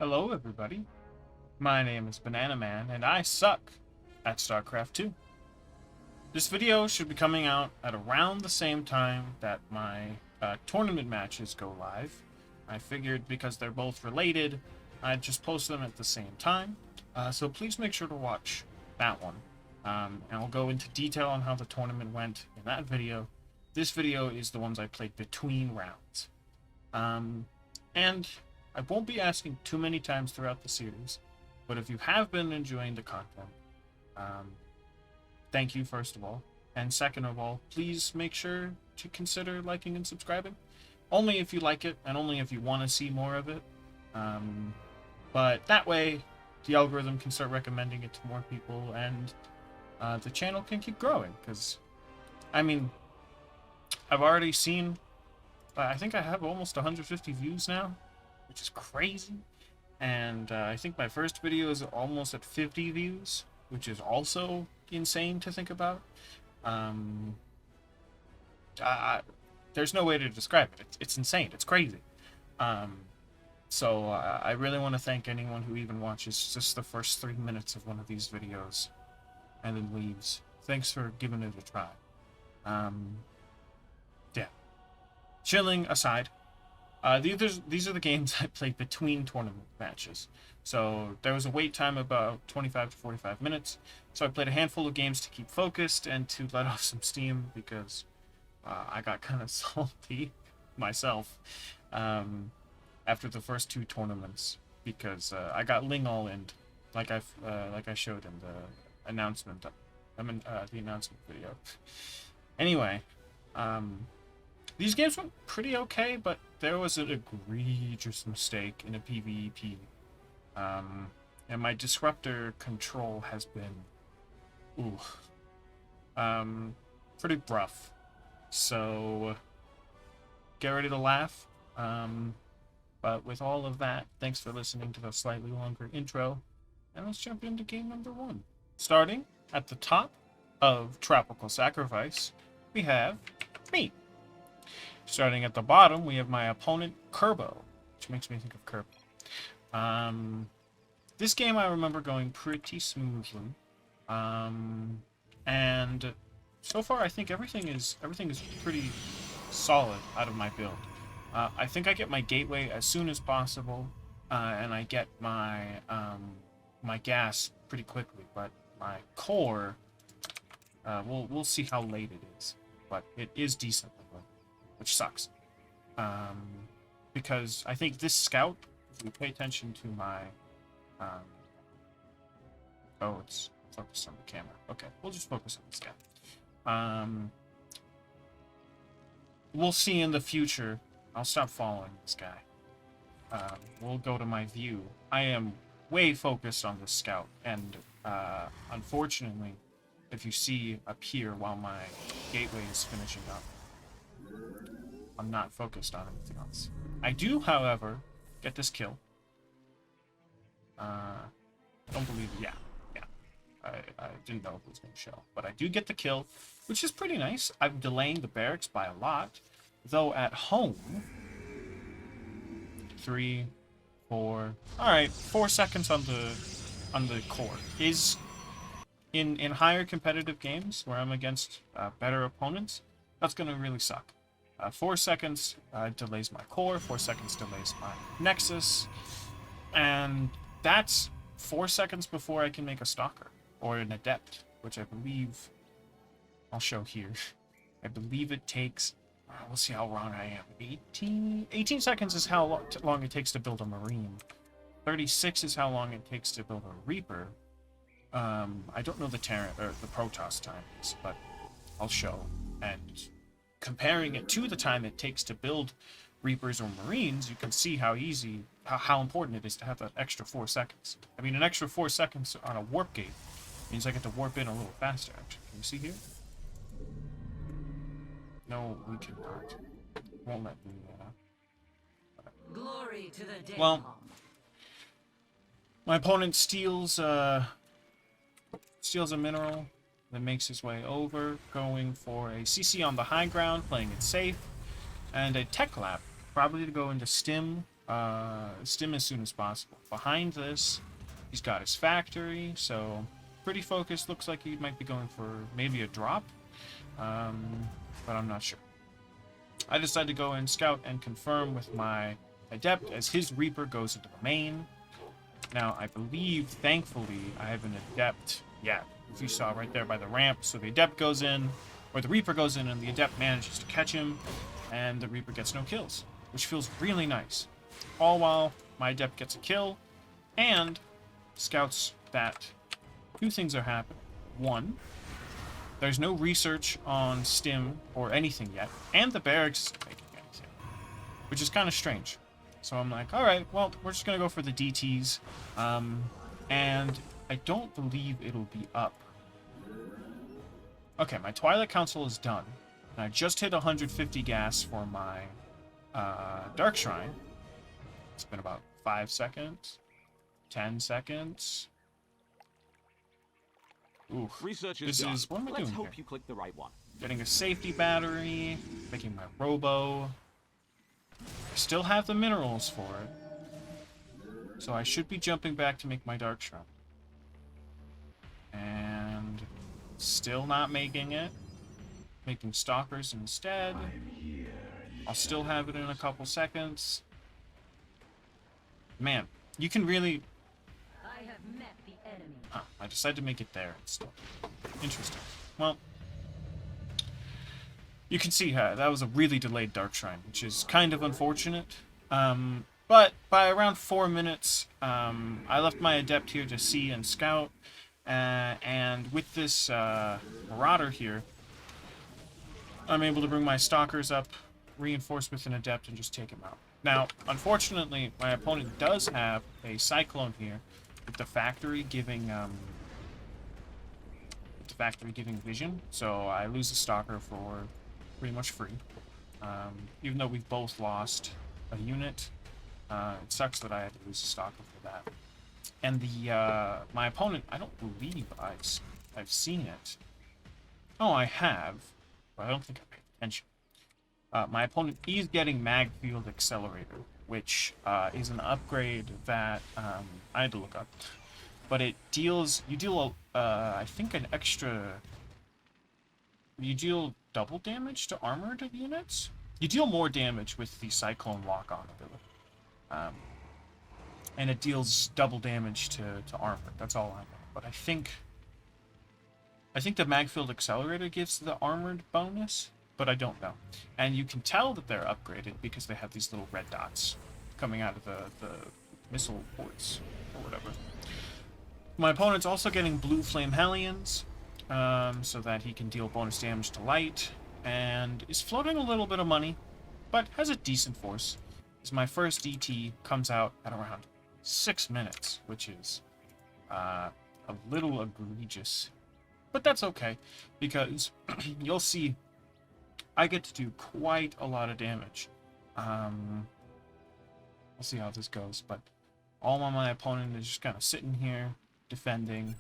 Hello everybody, my name is Banana Man and I suck at Starcraft 2. This video should be coming out at around the same time that my tournament matches go live. I figured because they're both related, I'd just post them at the same time. So please make sure to watch that one. And I'll go into detail on how the tournament went in that video. This video is the ones I played between rounds. And I won't be asking too many times throughout the series, but if you have been enjoying the content, thank you first of all, and second of all, please make sure to consider liking and subscribing. Only if you like it, and only if you want to see more of it. But that way, the algorithm can start recommending it to more people, and the channel can keep growing, because, I mean, I've already seen, I think I have almost 150 views now, which is crazy, and I think my first video is almost at 50 views, which is also insane to think about. There's no way to describe it. It's insane. It's crazy. So I really want to thank anyone who even watches just the first 3 minutes of one of these videos and then leaves. Thanks for giving it a try. Yeah. Chilling aside, these are the games I played between tournament matches. So there was a wait time about 25 to 45 minutes. So I played a handful of games to keep focused and to let off some steam because I got kind of salty myself after the first two tournaments because I got Ling all in, like I showed in the announcement. The announcement video. Anyway, these games went pretty okay, but there was an egregious mistake in a PvEP. And my disruptor control has been, pretty rough. So, get ready to laugh. But with all of that, thanks for listening to the slightly longer intro, and let's jump into game number 1. Starting at the top of Tropical Sacrifice, we have me. Starting at the bottom, we have my opponent, Kerbo, which makes me think of Kirby. This game I remember going pretty smoothly, and so far I think everything is pretty solid out of my build. I think I get my gateway as soon as possible, and I get my my gas pretty quickly, but my core, we'll see how late it is, but it is decently late, which sucks. Because I think this scout, if we pay attention to my, it's focused on the camera. Okay, we'll just focus on the scout. We'll see in the future. I'll stop following this guy. We'll go to my view. I am way focused on this scout, and unfortunately, if you see up here while my gateway is finishing up, I'm not focused on anything else. I do, however, get this kill. Don't believe it. Yeah. I didn't know it was going to show. But I do get the kill, which is pretty nice. I'm delaying the barracks by a lot. Though at home... 3, 4... Alright, 4 seconds on the core. Is... In higher competitive games, where I'm against better opponents, that's going to really suck. 4 seconds delays my core, 4 seconds delays my nexus, and that's 4 seconds before I can make a stalker, or an adept, which I believe I'll show here. I believe it takes, we'll see how wrong I am, 18 seconds is how long it takes to build a marine, 36 is how long it takes to build a reaper. I don't know the Protoss times, but I'll show, and comparing it to the time it takes to build Reapers or Marines, you can see how easy, how important it is to have that extra 4 seconds. I mean, an extra 4 seconds on a warp gate means I get to warp in a little faster, actually. Can you see here? No, we cannot. Won't let me, Glory to the day. Well, my opponent steals a mineral, then makes his way over, going for a CC on the high ground, playing it safe, and a tech lab, probably to go into stim stim as soon as possible. Behind this, he's got his factory, so pretty focused. Looks like he might be going for maybe a drop, but I'm not sure. I decided to go and scout and confirm with my adept as his Reaper goes into the main. Now, I believe, thankfully, I have an adept. Yeah, if you saw right there by the ramp. So the adept goes in, or the Reaper goes in, and the adept manages to catch him, and the Reaper gets no kills, which feels really nice. All while my adept gets a kill, and scouts that two things are happening. One, there's no research on stim or anything yet, and the barracks isn't making anything, which is kind of strange. So I'm like, alright, well, we're just going to go for the DTs, and I don't believe it'll be up. Okay, my Twilight Council is done, and I just hit 150 gas for my Dark Shrine. It's been about 5 seconds, 10 seconds. Oof. Research This done. is, what am I Let's doing hope here? you click the right one. Getting a safety battery, making my robo. I still have the minerals for it. So I should be jumping back to make my Dark Shrine. And still not making it. Making Stalkers instead. I'll still have it in a couple seconds. Man, you can really... I have met the enemy. Oh, I decided to make it there instead. Interesting. Well, you can see how that was a really delayed Dark Shrine, which is kind of unfortunate. But by around 4 minutes, I left my Adept here to see and scout. And with this Marauder here, I'm able to bring my Stalkers up, reinforce with an Adept, and just take him out. Now, unfortunately, my opponent does have a Cyclone here, with the factory giving vision, so I lose a Stalker for pretty much free. Even though we've both lost a unit, it sucks that I had to lose a Stalker for that. And the my opponent, I don't believe I've seen it. Oh, I have, but I don't think I paid attention. My opponent is getting Mag Field Accelerator, which is an upgrade that I had to look up. But it deals, you deal, I think you deal double damage to armored units? You deal more damage with the Cyclone lock-on ability. And it deals double damage to armored, that's all I know. But I think the Magfield Accelerator gives the armored bonus, but I don't know. And you can tell that they're upgraded because they have these little red dots coming out of the missile ports, or whatever. My opponent's also getting Blue Flame Hellions, so that he can deal bonus damage to light, and is floating a little bit of money, but has a decent force. As my first DT comes out at around 6 minutes, which is a little egregious, but that's okay, because you'll see I get to do quite a lot of damage. We'll see how this goes, but all my opponent is just kind of sitting here, defending.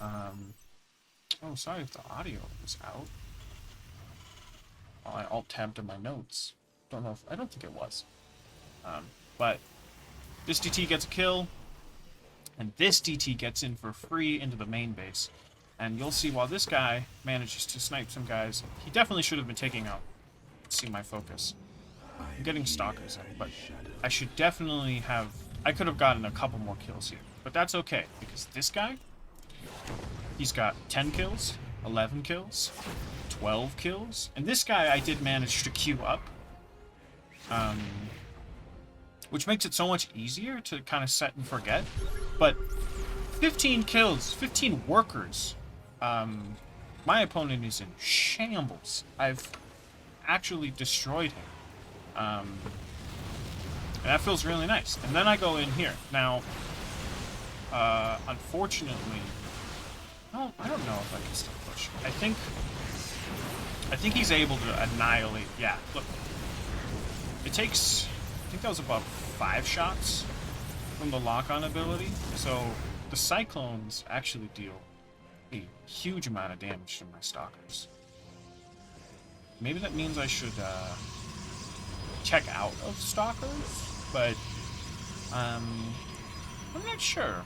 Oh, sorry if the audio was out. Oh, I alt-tabbed in my notes. I don't think it was. But this DT gets a kill, and this DT gets in for free into the main base. And you'll see while this guy manages to snipe some guys, he definitely should have been taking out. Let's see my focus. I'm getting Stalkers in, but I should definitely have... I could have gotten a couple more kills here. But that's okay, because this guy, he's got 10 kills, 11 kills, 12 kills. And this guy I did manage to queue up. Which makes it so much easier to kind of set and forget. But 15 kills, 15 workers. My opponent is in shambles. I've actually destroyed him. And that feels really nice. And then I go in here. Now, unfortunately, I don't know if I can still push. I think he's able to annihilate. Yeah, look. It takes, I think that was about 5 shots from the lock-on ability. So the Cyclones actually deal a huge amount of damage to my Stalkers. Maybe that means I should check out of Stalkers, but I'm not sure.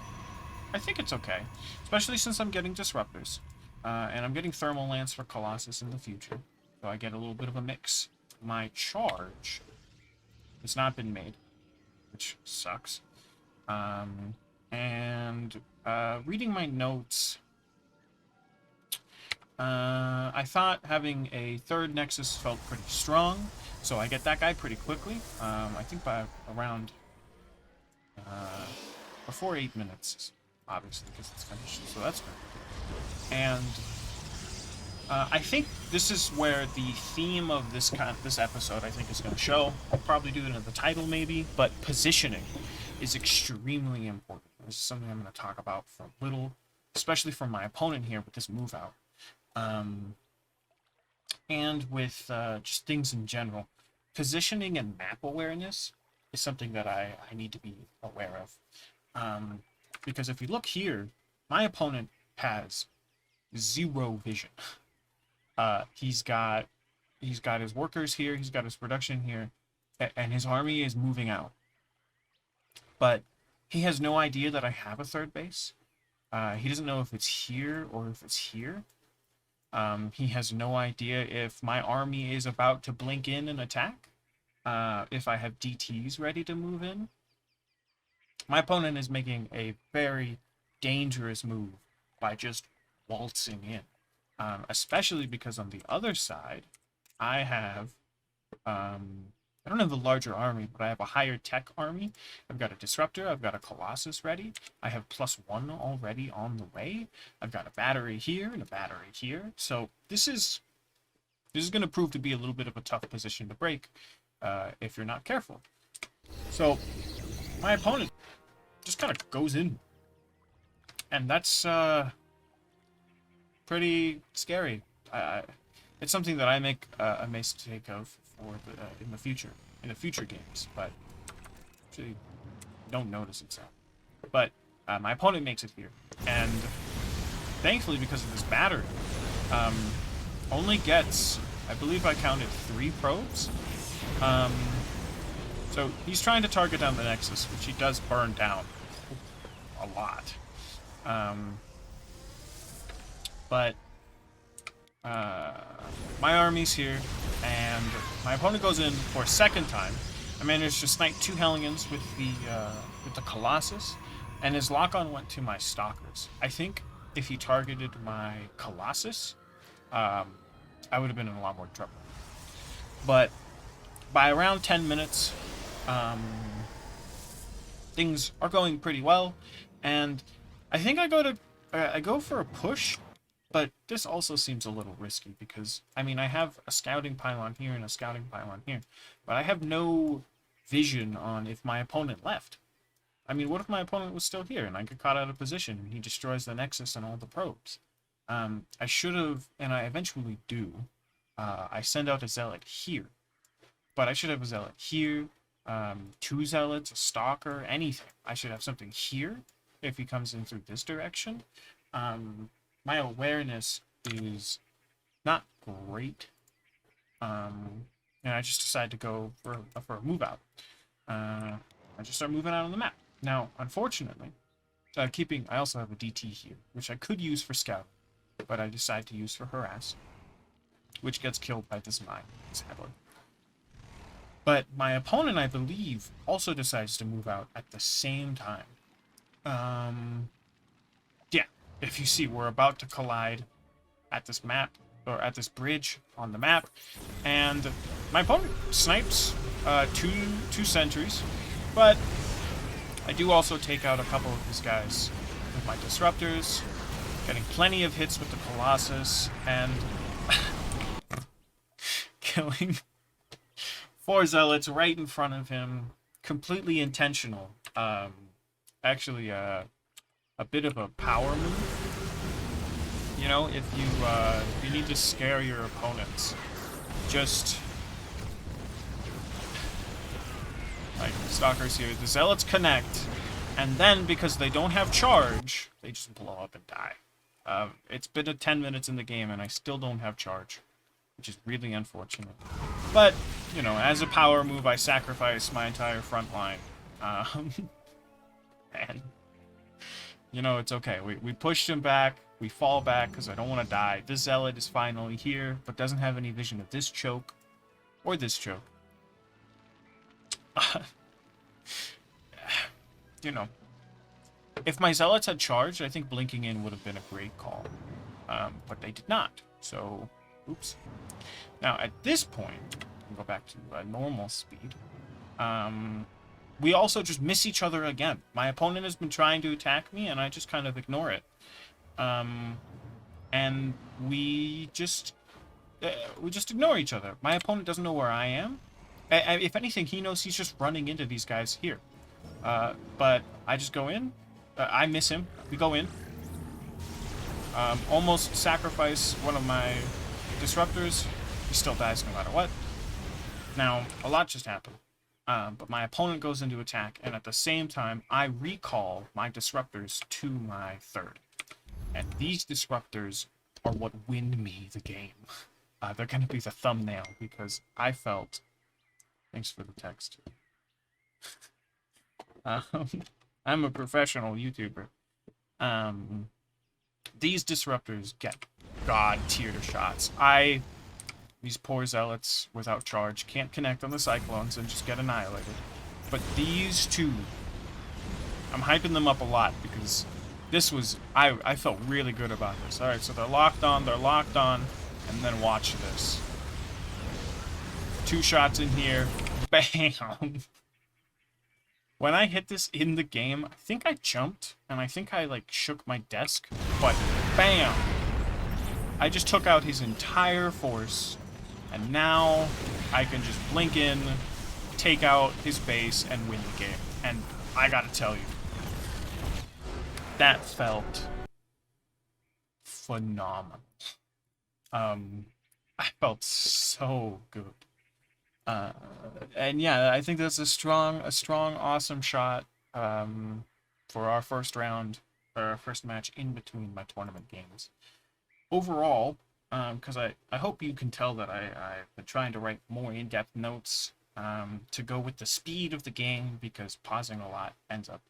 I think it's okay. Especially since I'm getting disruptors. And I'm getting thermal lance for Colossus in the future. So I get a little bit of a mix. My charge has not been made, which sucks. And reading my notes, I thought having a third Nexus felt pretty strong, so I get that guy pretty quickly. I think by around before 8 minutes, obviously, because it's finished, so that's good. And I think this is where the theme of this episode, I think, is going to show. I'll probably do it in the title, maybe, but positioning is extremely important. This is something I'm going to talk about for a little, especially for my opponent here with this move out. And with just things in general. Positioning and map awareness is something that I need to be aware of. Because if you look here, my opponent has 0 vision. He's got his workers here, he's got his production here, and his army is moving out. But he has no idea that I have a third base. He doesn't know if it's here or if it's here. He has no idea if my army is about to blink in and attack. If I have DTs ready to move in. My opponent is making a very dangerous move by just waltzing in. Especially because on the other side, I have... I don't have a larger army, but I have a higher tech army. I've got a Disruptor, I've got a Colossus ready. I have +1 already on the way. I've got a battery here and a battery here. So this is going to prove to be a little bit of a tough position to break if you're not careful. So my opponent just kind of goes in. And that's pretty scary. It's something that I make a mistake of for in the future games, but actually don't notice it so. But my opponent makes it here, and thankfully because of this battery, only gets, I believe I counted 3 probes. So he's trying to target down the Nexus, which he does burn down a lot. But my army's here, and my opponent goes in for a second time. I managed to snipe 2 Hellions with the Colossus, and his lock-on went to my Stalkers. I think if he targeted my Colossus, I would have been in a lot more trouble. But by around 10 minutes, things are going pretty well, and I think I go for a push. But this also seems a little risky because, I mean, I have a scouting pylon here and a scouting pylon here, but I have no vision on if my opponent left. I mean, what if my opponent was still here and I get caught out of position and he destroys the Nexus and all the probes? I should have, and I eventually do, I send out a Zealot here. But I should have a Zealot here, 2 Zealots, a Stalker, anything. I should have something here if he comes in through this direction. My awareness is not great, and I just decided to go for a move out. I just start moving out on the map. Now, unfortunately, I also have a DT here, which I could use for scout, but I decide to use for harass, which gets killed by this mine, sadly. But my opponent, I believe, also decides to move out at the same time. Yeah. If you see, we're about to collide at this map, or at this bridge on the map, and my opponent snipes two sentries, but I do also take out a couple of these guys with my Disruptors, getting plenty of hits with the Colossus, and killing 4 Zealots right in front of him, completely intentional. Actually, a bit of a power move. You know, if you need to scare your opponents, just like Stalkers here, the Zealots connect, and then because they don't have charge, they just blow up and die. It's been 10 minutes in the game, and I still don't have charge, which is really unfortunate. But, you know, as a power move, I sacrifice my entire front line. And, you know, it's okay. We pushed him back. We fall back because I don't want to die. This zealot is finally here, but doesn't have any vision of this choke or this choke. You know, if my zealots had charged, I think blinking in would have been a great call. But they did not. So, oops. Now, at this point, we'll go back to normal speed. We also just miss each other again. My opponent has been trying to attack me, and I just kind of ignore it. And we just ignore each other. My opponent doesn't know where I am. If anything, he knows he's just running into these guys here. But I just go in. I miss him. We go in. Almost sacrifice one of my disruptors. He still dies no matter what. Now, a lot just happened. But my opponent goes into attack, and at the same time, I recall my disruptors to my third. And these disruptors are what win me the game. They're going to be the thumbnail, because I felt... Thanks for the text. I'm a professional YouTuber. These disruptors get god-tier shots. These poor zealots without charge can't connect on the cyclones and just get annihilated. But these two, I'm hyping them up a lot because this was, I felt really good about this. Alright, so they're locked on, and then watch this. 2 shots in here, bam! When I hit this in the game, I think I jumped, and I think I, like, shook my desk, but bam! I just took out his entire force, and now I can just blink in, take out his base, and win the game. And I gotta tell you, that felt phenomenal. I felt so good. And yeah, I think that's a strong, awesome shot for our first round, or our first match in between my tournament games. Overall, because I hope you can tell that I've been trying to write more in-depth notes to go with the speed of the game, because pausing a lot ends up,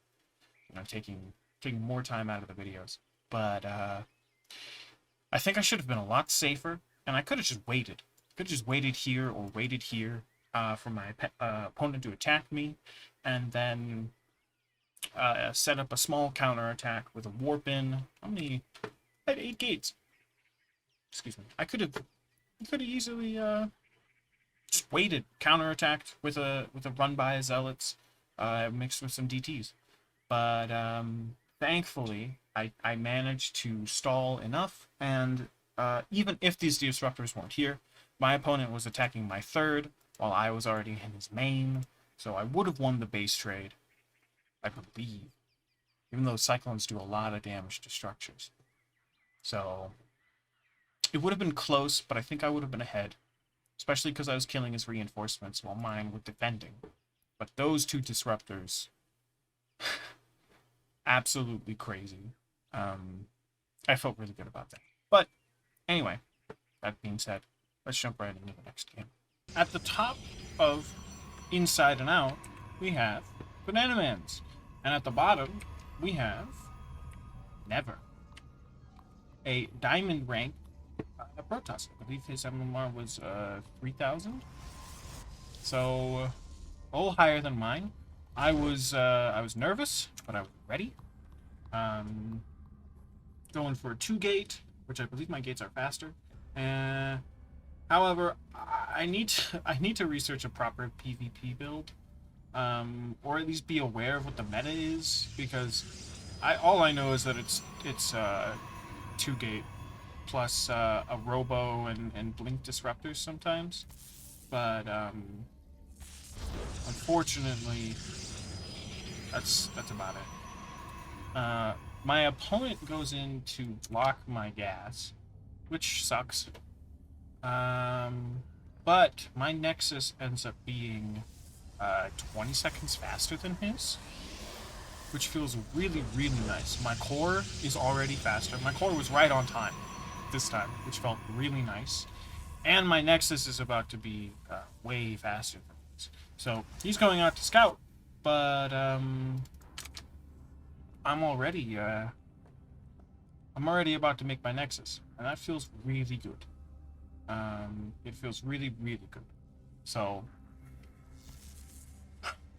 you know, taking more time out of the videos. But I think I should have been a lot safer, and I could have just waited. Could have just waited here or waited here for my opponent to attack me, and then set up a small counterattack with a warp in. How many? I had 8 gates. Excuse me. I could have easily just waited, counterattacked with a run by zealots, mixed with some DTs. But thankfully, I managed to stall enough, and even if these disruptors weren't here, my opponent was attacking my third while I was already in his main, so I would have won the base trade, I believe. Even though cyclones do a lot of damage to structures. So it would have been close, but I think I would have been ahead. Especially because I was killing his reinforcements while mine were defending. But those 2 disruptors, absolutely crazy. I felt really good about that. But anyway, that being said, let's jump right into the next game. At the top of Inside and Out, we have Banana Mans. And at the bottom, we have Never. A diamond rank Protoss. I believe his MMR was 3,000. So a little higher than mine. I was nervous, but I was ready. Going for a 2-gate, which I believe my gates are faster. However, I need to research a proper PvP build, or at least be aware of what the meta is, because all I know is that it's 2-gate plus a robo and blink disruptors sometimes, but unfortunately that's about it. My opponent goes in to block my gas, which sucks. But my Nexus ends up being 20 seconds faster than his, which feels really, really nice. My core is already faster. My core was right on time this time, which felt really nice. And my Nexus is about to be way faster than his. So he's going out to scout, but I'm already about to make my nexus, and that feels really good. It feels really, really good. So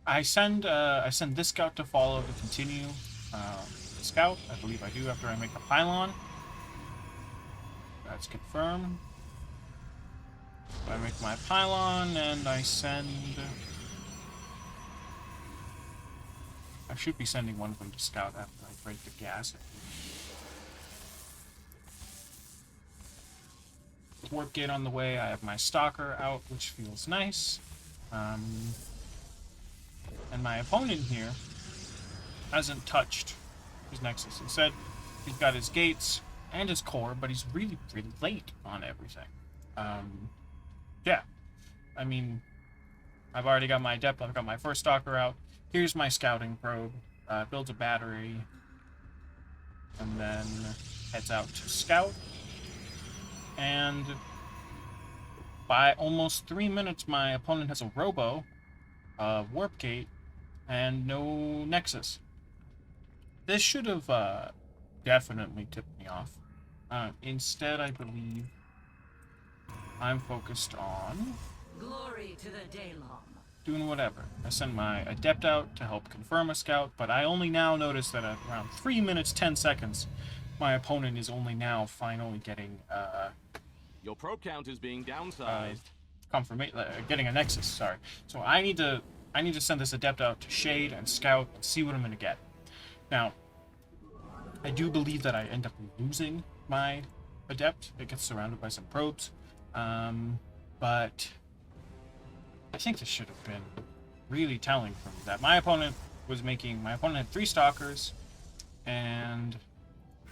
I send this scout to follow to continue the scout. I believe I do after I make the pylon. That's confirmed. I make my pylon and I send. I should be sending one of them to scout after I break the gas. Warp gate on the way. I have my stalker out, which feels nice. And my opponent here hasn't touched his nexus. Instead, he's got his gates and his core, but he's really, really late on everything. Yeah. I mean, I've already got my adept. I've got my first stalker out. Here's my scouting probe. Builds a battery. And then heads out to scout. And by almost 3 minutes, my opponent has a robo, a warp gate, and no nexus. This should have definitely tipped me off. Instead, I believe I'm focused on Glory to the Daylong. doing whatever. I send my adept out to help confirm a scout, but I only now notice that at around 3 minutes 10 seconds, my opponent is only now finally getting Your probe count is being downsized. getting a nexus. Sorry. So I need to send this adept out to shade and scout and see what I'm gonna get. Now, I do believe that I end up losing my adept. It gets surrounded by some probes, but I think this should have been really telling for me that my opponent had 3 stalkers, and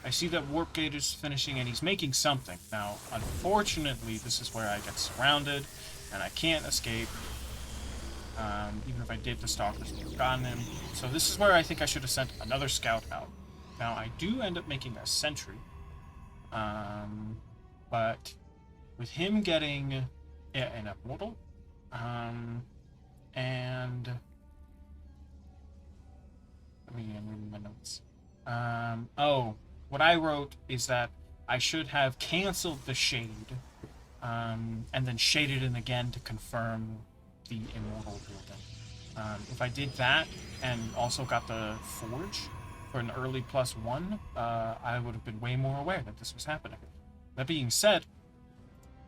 I see that warp gate is finishing and he's making something. Now, unfortunately, this is where I get surrounded and I can't escape. Even if I did, the stalkers would have gotten him. So this is where I think I should have sent another scout out. Now, I do end up making a sentry. But with him getting an immortal, and let me read my notes. What I wrote is that I should have canceled the shade, and then shaded it again to confirm the immortal building. If I did that and also got the forge for an early +1, I would have been way more aware that this was happening. That being said,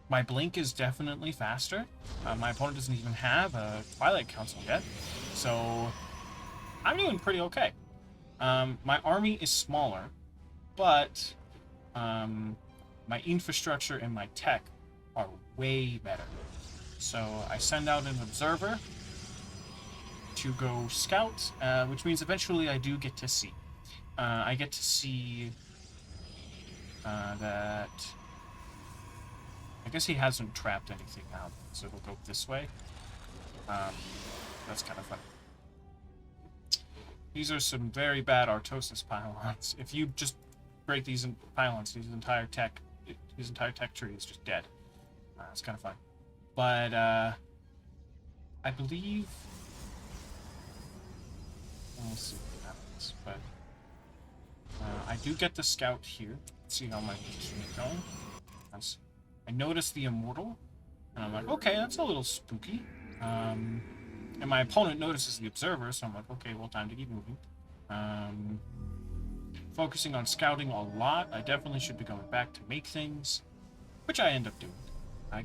my blink is definitely faster. My opponent doesn't even have a Twilight Council yet, so I'm doing pretty okay. My army is smaller, but my infrastructure and my tech are way better. So I send out an observer to go scout, which means eventually I do get to see. I get to see that... I guess he hasn't trapped anything out, so it'll go this way. That's kind of funny. These are some very bad Artosis pylons. If you just break these pylons, his entire tech tree is just dead. It's kind of fun. But I believe... We'll see what happens. But I do get the scout here. Let's see how my position is going. I notice the immortal, and I'm like, okay, that's a little spooky. And my opponent notices the observer, so I'm like, okay, well, time to keep moving. Focusing on scouting a lot. I definitely should be going back to make things, which I end up doing.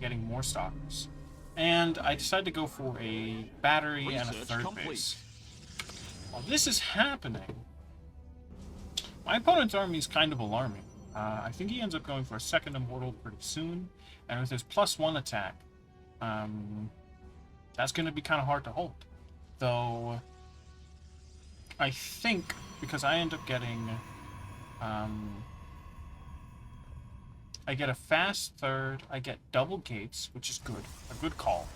Getting more stalkers. And I decide to go for a battery and a third base. While this is happening, my opponent's army is kind of alarming. I think he ends up going for a second immortal pretty soon, and with his +1 attack, that's going to be kind of hard to hold. Though, I think, because I end up getting, I get a fast third, I get double gates, which is good, a good call.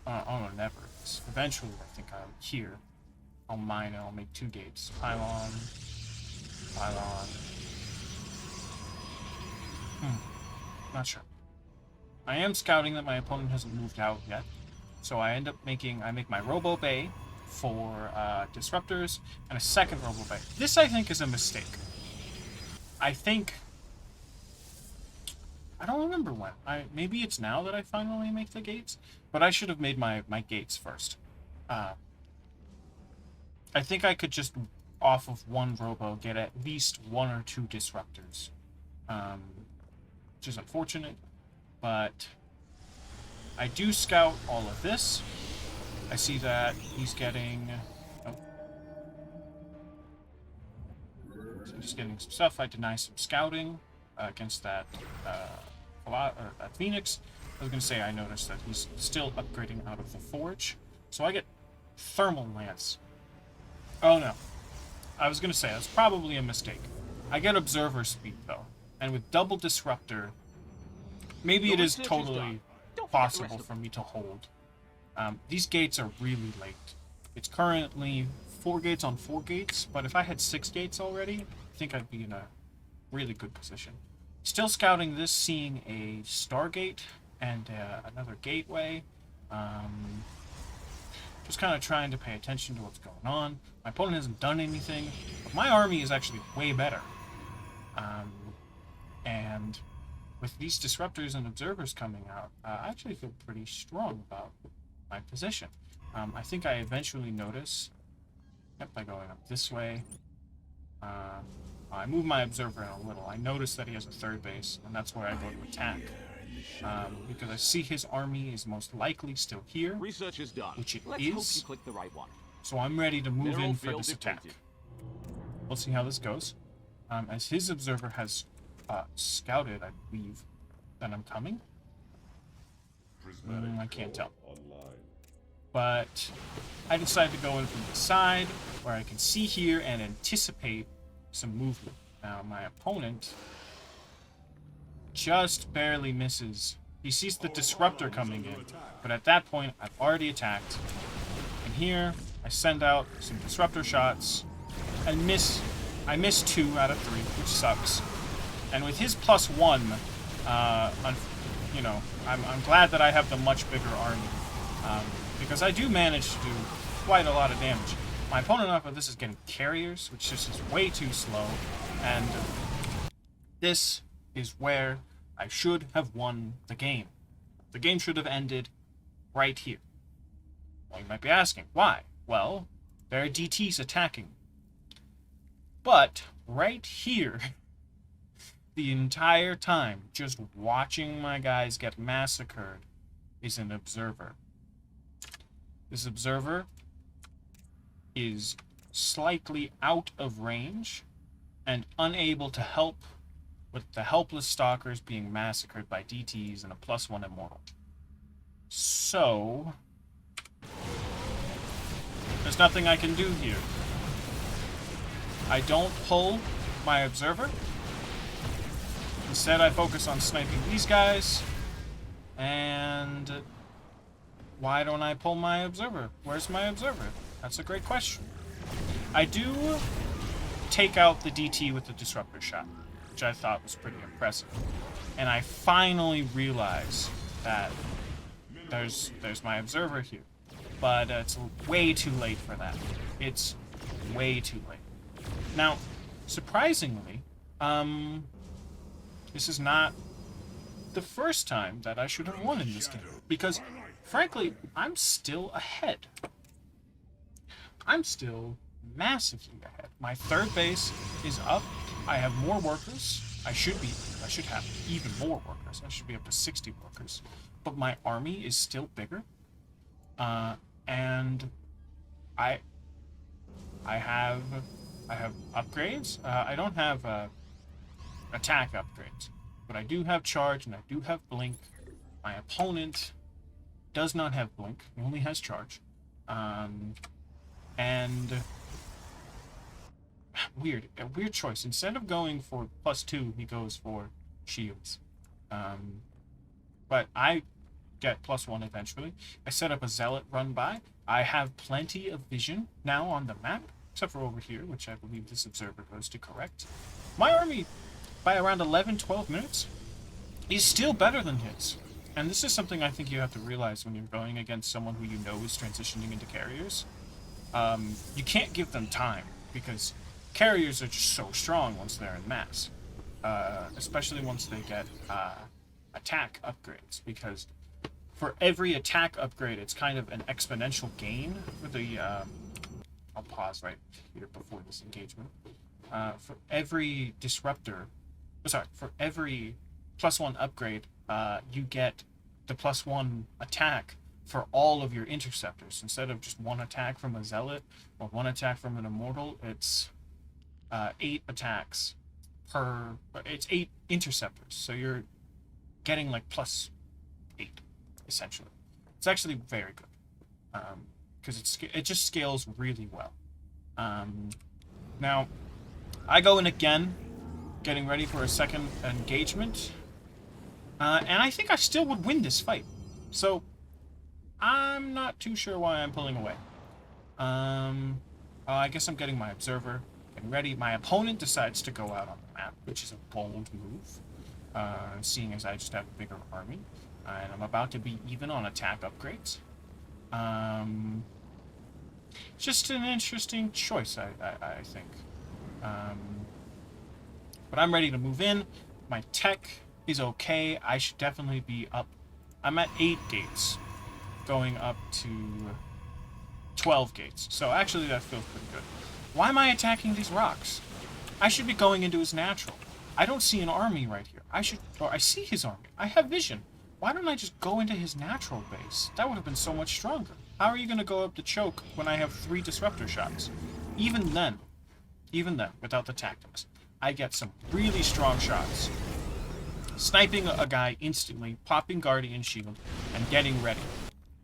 Oh no, never. Eventually, I think I'm here. I'll mine and I'll make 2 gates. Pylon. Not sure. I am scouting that my opponent hasn't moved out yet. So I end up I make my Robo Bay 4 disruptors, and a second robo bay. This, I think, is a mistake. I think... I don't remember when. Maybe it's now that I finally make the gates, but I should have made my gates first. I think I could just, off of one robo, get at least 1 or 2 disruptors. Which is unfortunate, but I do scout all of this. I see that he's getting... Oh. So he's getting some stuff. I deny some scouting against that that Phoenix. I was going to say I noticed that he's still upgrading out of the Forge. So I get Thermal Lance. Oh no. I was going to say, that's probably a mistake. I get Observer Speed though. And with double Disruptor, maybe it is totally possible for me to hold. These gates are really late. It's currently 4 gates on 4 gates, but if I had 6 gates already, I think I'd be in a really good position. Still scouting this, seeing a Stargate and another gateway. Just kind of trying to pay attention to what's going on. My opponent hasn't done anything, but my army is actually way better. And with these disruptors and observers coming out, I actually feel pretty strong about my position. I think I eventually notice, by going up this way, I move my observer in a little. I notice that he has a 3rd base, and that's where I go to attack. Because I see his army is most likely still here, Research is done. which it Let's is. hope you click the right one. So I'm ready to move Mineral in for field this attack. depleted. We'll see how this goes. As his observer has scouted, I believe, that I'm coming. I can't tell. But I decided to go in from the side, where I can see here and anticipate some movement. Now, my opponent just barely misses. He sees the disruptor coming in, but at that point, I've already attacked. And here, I send out some disruptor shots, and I miss 2 out of 3, which sucks. And with his +1, you know, I'm glad that I have the much bigger army, because I do manage to do quite a lot of damage. My opponent off of this is getting carriers, which just is way too slow, and this is where I should have won the game. The game should have ended right here. Well, you might be asking, why? Well, there are DTs attacking. But right here, the entire time, just watching my guys get massacred, is an observer. This observer is slightly out of range and unable to help with the helpless stalkers being massacred by DTs and a +1 immortal. So there's nothing I can do here. I don't pull my observer. Instead, I focus on sniping these guys. And why don't I pull my observer? Where's my observer? That's a great question. I do take out the DT with the disruptor shot, which I thought was pretty impressive. And I finally realize that there's my observer here. But it's way too late for that. It's way too late. Now, surprisingly, this is not the first time that I should have won in this game. Because, frankly, I'm still ahead. I'm still massively ahead. My 3rd base is up. I have more workers. I should have even more workers. I should be up to 60 workers. But my army is still bigger. And I have upgrades. I don't have attack upgrades, but I do have charge and I do have blink. My opponent does not have blink; he only has charge. And a weird choice. Instead of going for +2, he goes for shields. But I get +1 eventually. I set up a zealot run by. I have plenty of vision now on the map, except for over here, which I believe this observer goes to correct. My army, by around 11-12 minutes, is still better than his. And this is something I think you have to realize when you're going against someone who you know is transitioning into carriers. you can't give them time because carriers are just so strong once they're in mass, especially once they get attack upgrades. Because for every attack upgrade, it's kind of an exponential gain with the. I'll pause right here before this engagement. For every disruptor, for every +1 upgrade, you get the +1 attack for all of your interceptors. Instead of just one attack from a zealot or one attack from an immortal, it's 8 attacks per. It's 8 interceptors, so you're getting like +8 essentially. It's actually very good because it just scales really well. Now, I go in again, getting ready for a second engagement, and I think I still would win this fight. So I'm not too sure why I'm pulling away. I guess I'm getting my observer, getting ready. My opponent decides to go out on the map, which is a bold move, seeing as I just have a bigger army, and I'm about to be even on attack upgrades. Just an interesting choice, I think. But I'm ready to move in. My tech is okay. I should definitely be up. I'm at 8 gates, going up to 12 gates. So actually that feels pretty good. Why am I attacking these rocks? I should be going into his natural. I don't see an army right here. I see his army. I have vision. Why don't I just go into his natural base? That would have been so much stronger. How are you going to go up the choke when I have 3 disruptor shots? Even then, without the tactics, I get some really strong shots. Sniping a guy instantly, popping Guardian Shield, and getting ready.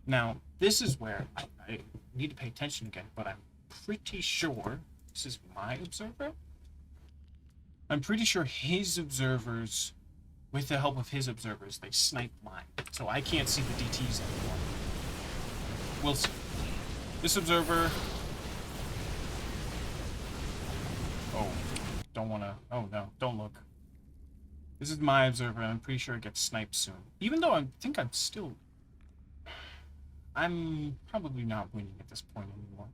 Now, this is where I need to pay attention again, but I'm pretty sure this is my observer. I'm pretty sure his observers, with the help of his observers, they snipe mine. So I can't see the DTs anymore. We'll see. This observer... Oh, don't wanna... Oh no, don't look. This is my observer, and I'm pretty sure it gets sniped soon. Even though I think I'm still... I'm probably not winning at this point anymore.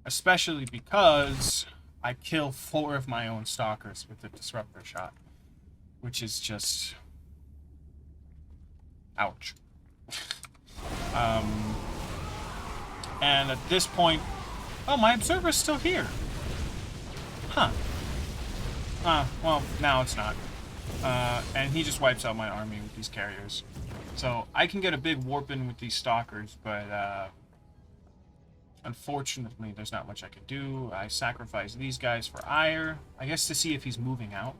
Especially because I kill 4 of my own stalkers with the disruptor shot. Which is just... ouch. And at this point... Oh, my observer's still here. Huh. Well, now it's not. And he just wipes out my army with these carriers. So, I can get a big warp in with these stalkers, but, unfortunately, there's not much I can do. I sacrifice these guys for ire, I guess to see if he's moving out.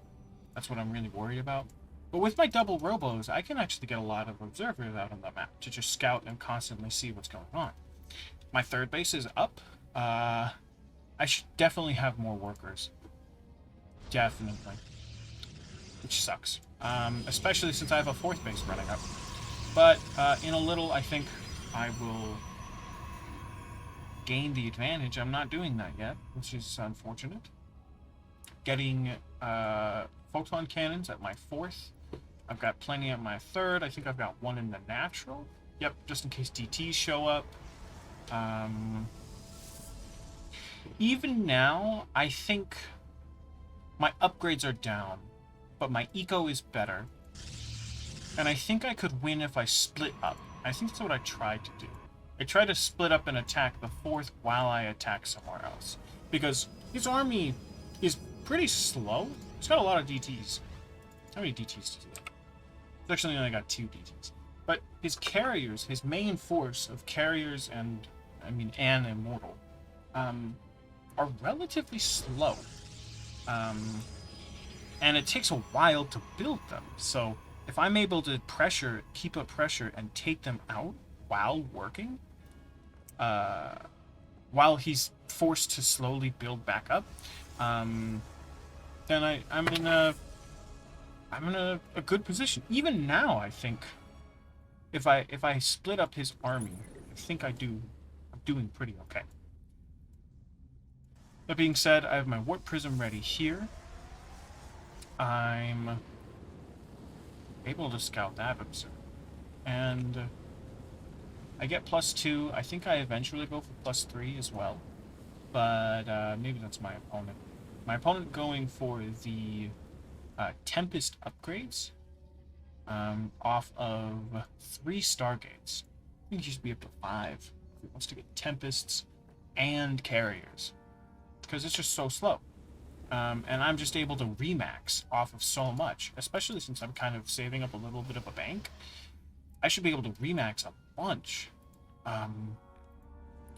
That's what I'm really worried about. But with my double robos, I can actually get a lot of observers out on the map to just scout and constantly see what's going on. My 3rd base is up. I should definitely have more workers. Definitely. Which sucks. Especially since I have a 4th base running up. But in a little, I think I will gain the advantage. I'm not doing that yet, which is unfortunate. Getting photon cannons at my 4th. I've got plenty at my 3rd. I think I've got 1 in the natural. Yep, just in case DTs show up. Even now, I think my upgrades are down, but my eco is better. And I think I could win if I split up. I think that's what I tried to do. I tried to split up and attack the 4th while I attack somewhere else. Because his army is pretty slow. It's got a lot of DTs. How many DTs does he have? It's actually only got 2 DTs. But his carriers, his main force of carriers and immortal, are relatively slow. And it takes a while to build them. So if I'm able to keep up pressure and take them out while working, while he's forced to slowly build back up, then I'm in a good position. Even now, I think if I split up his army, I think I'm doing pretty okay. That being said, I have my warp prism ready here. I'm able to scout that observer, and I get +2. I think I eventually go for +3 as well. but maybe that's my opponent. My opponent going for the Tempest upgrades off of 3 Stargates. I think he should be up to 5 if he wants to get Tempests and Carriers, because it's just so slow. And I'm just able to remax off of so much, especially since I'm kind of saving up a little bit of a bank. I should be able to remax a bunch.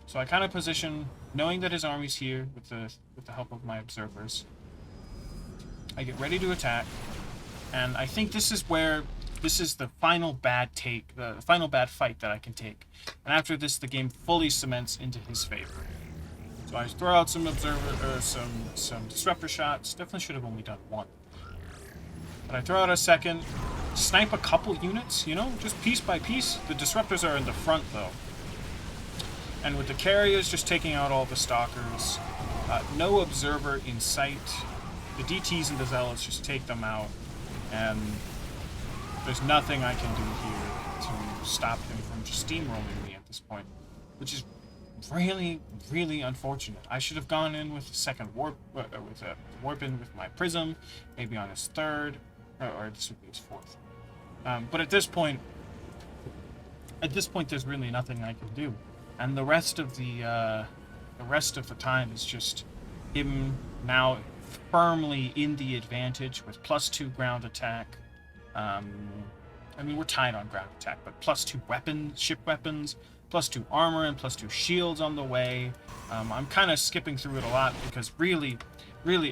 So I kind of position, knowing that his army's here with the help of my observers. I get ready to attack, and I think this is the final bad take, the final bad fight that I can take. And after this, the game fully cements into his favor. So I throw out some some disruptor shots. Definitely should have only done 1. But I throw out a second, snipe a couple units, you know, just piece by piece. The disruptors are in the front though. And with the carriers just taking out all the stalkers, no observer in sight. The DTs and the zealots just take them out, and there's nothing I can do here to stop him from just steamrolling me at this point, which is really, really unfortunate. I should have gone in with a second warp, with a warp in with my prism, maybe on his 3rd, or this would be his 4th. But at this point, there's really nothing I can do, and the rest of the time is just him now firmly in the advantage with +2 ground attack. I mean, we're tied on ground attack, but +2 weapons, ship weapons, +2 armor, and +2 shields on the way. I'm kind of skipping through it a lot because really,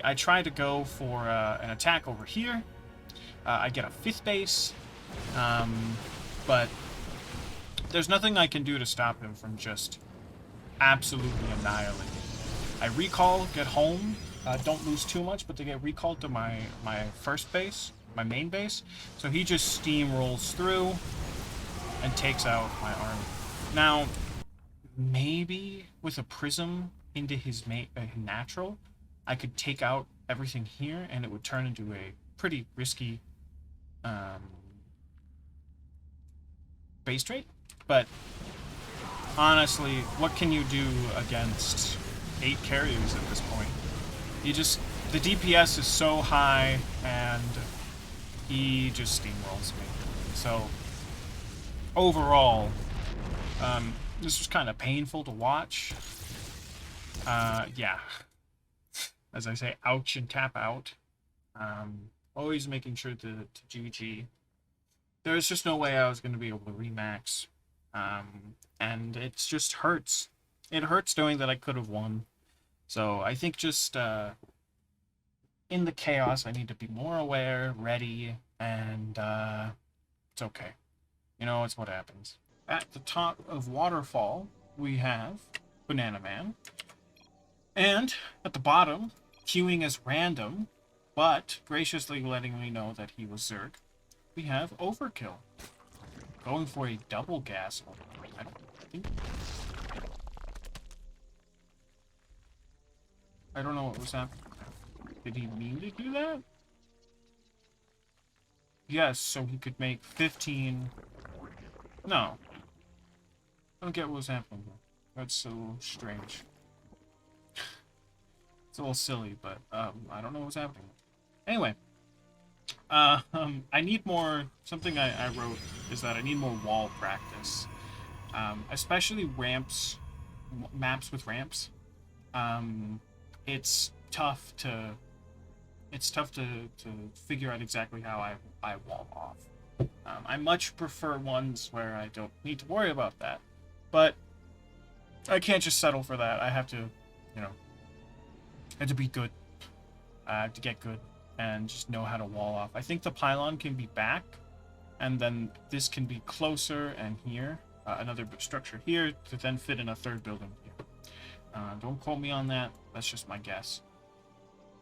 I try to go for an attack over here. I get a 5th base, but there's nothing I can do to stop him from just absolutely annihilating. I recall, get home, don't lose too much, but they get recalled to my first base, my main base. So he just steamrolls through and takes out my army. Now, maybe with a prism into his natural, I could take out everything here, and it would turn into a pretty risky base trade. But honestly, what can you do against 8 carriers at this point? The DPS is so high, and he just steamrolls me. So, overall, this was kind of painful to watch. Yeah. As I say, ouch and tap out. Always making sure to GG. There's just no way I was going to be able to remax. And it just hurts. It hurts knowing that I could have won. So I think just in the chaos, I need to be more aware, ready, and it's okay. You know, it's what happens. At the top of Waterfall, we have Banana Man. And at the bottom, queuing as random, but graciously letting me know that he was Zerg, we have Overkill. Going for a double gas. I don't know what was happening. Did he mean to do that? Yes, so he could make 15... No. I don't get what was happening here. That's so strange. It's a little silly, but I don't know what's happening. Anyway. I need more... Something I wrote is that I need more wall practice. Especially ramps... Maps with ramps. It's tough to figure out exactly how I wall off. I much prefer ones where I don't need to worry about that. But I can't just settle for that. I have to, you know, I have to be good. I have to get good and just know how to wall off. I think the pylon can be back, and then this can be closer, and here, another structure here, to then fit in a third building here. Don't quote me on that. That's just my guess.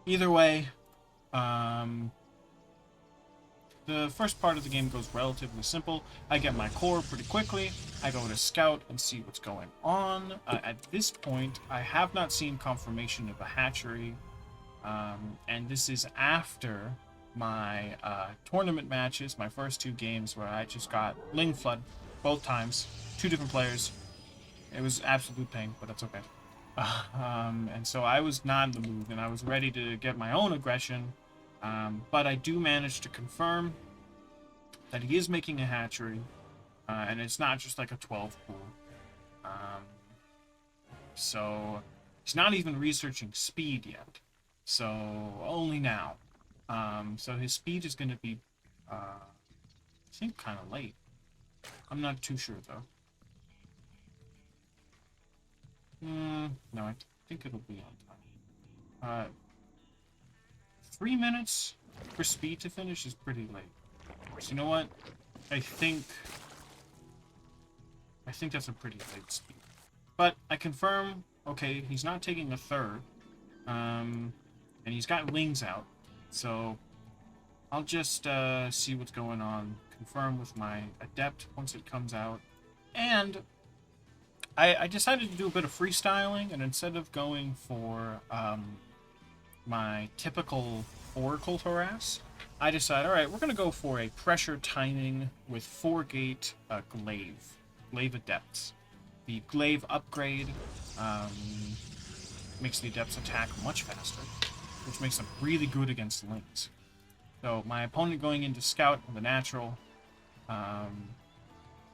Either way, the first part of the game goes relatively simple. I get my core pretty quickly. I go to scout and see what's going on. At this point, I have not seen confirmation of a hatchery. And this is after my tournament matches, my first 2 games, where I just got Ling Flood both times. 2 different players. It was absolute pain, but that's okay. And so I was not in the mood, and I was ready to get my own aggression. But I do manage to confirm that he is making a hatchery, and it's not just like a 12 pool. So he's not even researching speed yet. So only now. So his speed is going to be, I think, kind of late. I'm not too sure though. No, I think it'll be on time. 3 minutes for speed to finish is pretty late. So you know what? I think that's a pretty late speed. But I confirm, okay, he's not taking a third. And he's got lings out. So I'll just see what's going on. Confirm with my adept once it comes out. And I decided to do a bit of freestyling, and instead of going for my typical Oracle harass, I decided, alright, we're going to go for a pressure timing with 4-gate glaive adepts. The glaive upgrade makes the adepts attack much faster, which makes them really good against lings. So my opponent going into scout with a natural,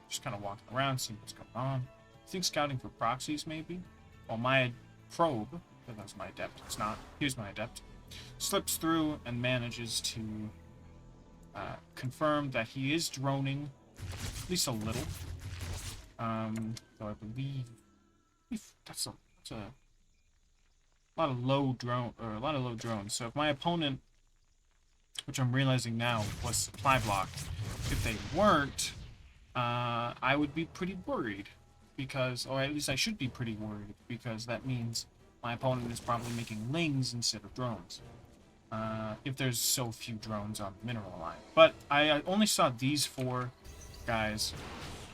just kind of walking around, seeing what's going on. I think scouting for proxies, maybe. Well, my probe, that was my adept, it's not, here's my adept, slips through and manages to confirm that he is droning, at least a little. So I believe that's a lot of low drones. So if my opponent, which I'm realizing now, was supply blocked, if they weren't, I would be pretty worried. Because, or at least I should be pretty worried, because that means my opponent is probably making lings instead of drones. If there's so few drones on the mineral line. But I only saw these 4 guys,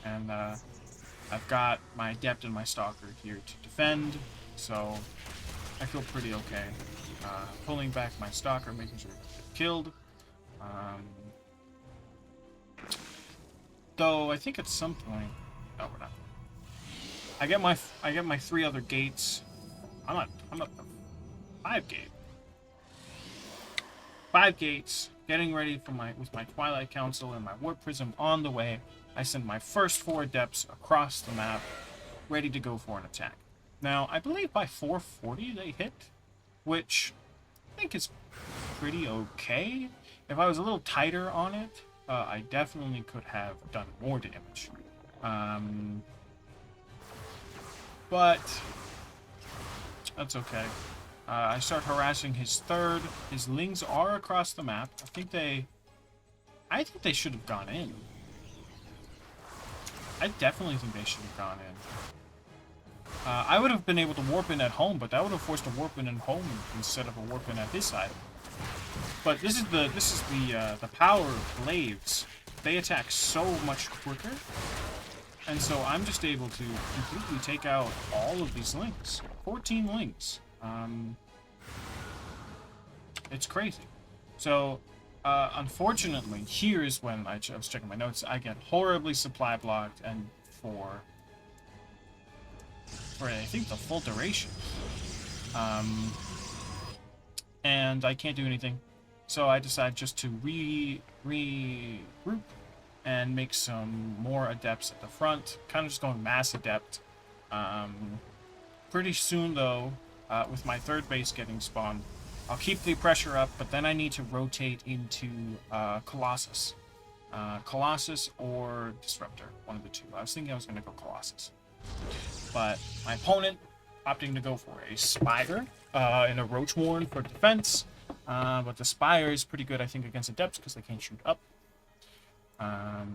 and I've got my adept and my stalker here to defend, so I feel pretty okay. Pulling back my stalker, making sure he gets killed. Though I think at some point, no, we're not. I get my 3 other gates. I'm at the 5 gate. 5 gates. Getting ready for with my Twilight Council and my Warp Prism on the way. I send my first 4 adepts across the map, ready to go for an attack. Now, I believe by 440 they hit, which I think is pretty okay. If I was a little tighter on it, I definitely could have done more damage. But that's okay. I start harassing his 3rd. His lings are across the map. I think they should have gone in. I definitely think they should have gone in. I would have been able to warp in at home, but that would have forced a warp in at home instead of a warp in at his side. But this is the power of glaives. They attack so much quicker. And so I'm just able to completely take out all of these lings. 14 lings. It's crazy. So, unfortunately, here is when I was checking my notes. I get horribly supply blocked, and for I think the full duration. And I can't do anything. So I decide just to regroup and make some more adepts at the front. Kind of just going mass adept. Pretty soon, though, with my 3rd base getting spawned, I'll keep the pressure up, but then I need to rotate into Colossus. Colossus or Disruptor, one of the 2. I was thinking I was going to go Colossus. But my opponent opting to go for a Spider and a Roach Warren for defense. But the Spire is pretty good, I think, against adepts because they can't shoot up. A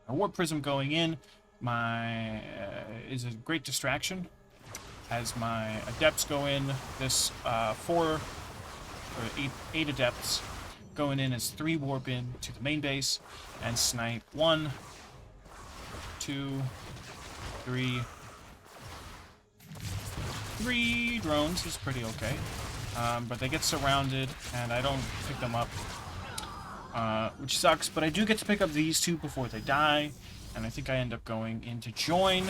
Warp Prism going in is a great distraction. As my adepts go in, this 8 adepts going in as 3 warp in to the main base and snipe 1, 2, 3. 3 drones is pretty okay. But they get surrounded and I don't pick them up. Which sucks, but I do get to pick up these 2 before they die, and I think I end up going into join.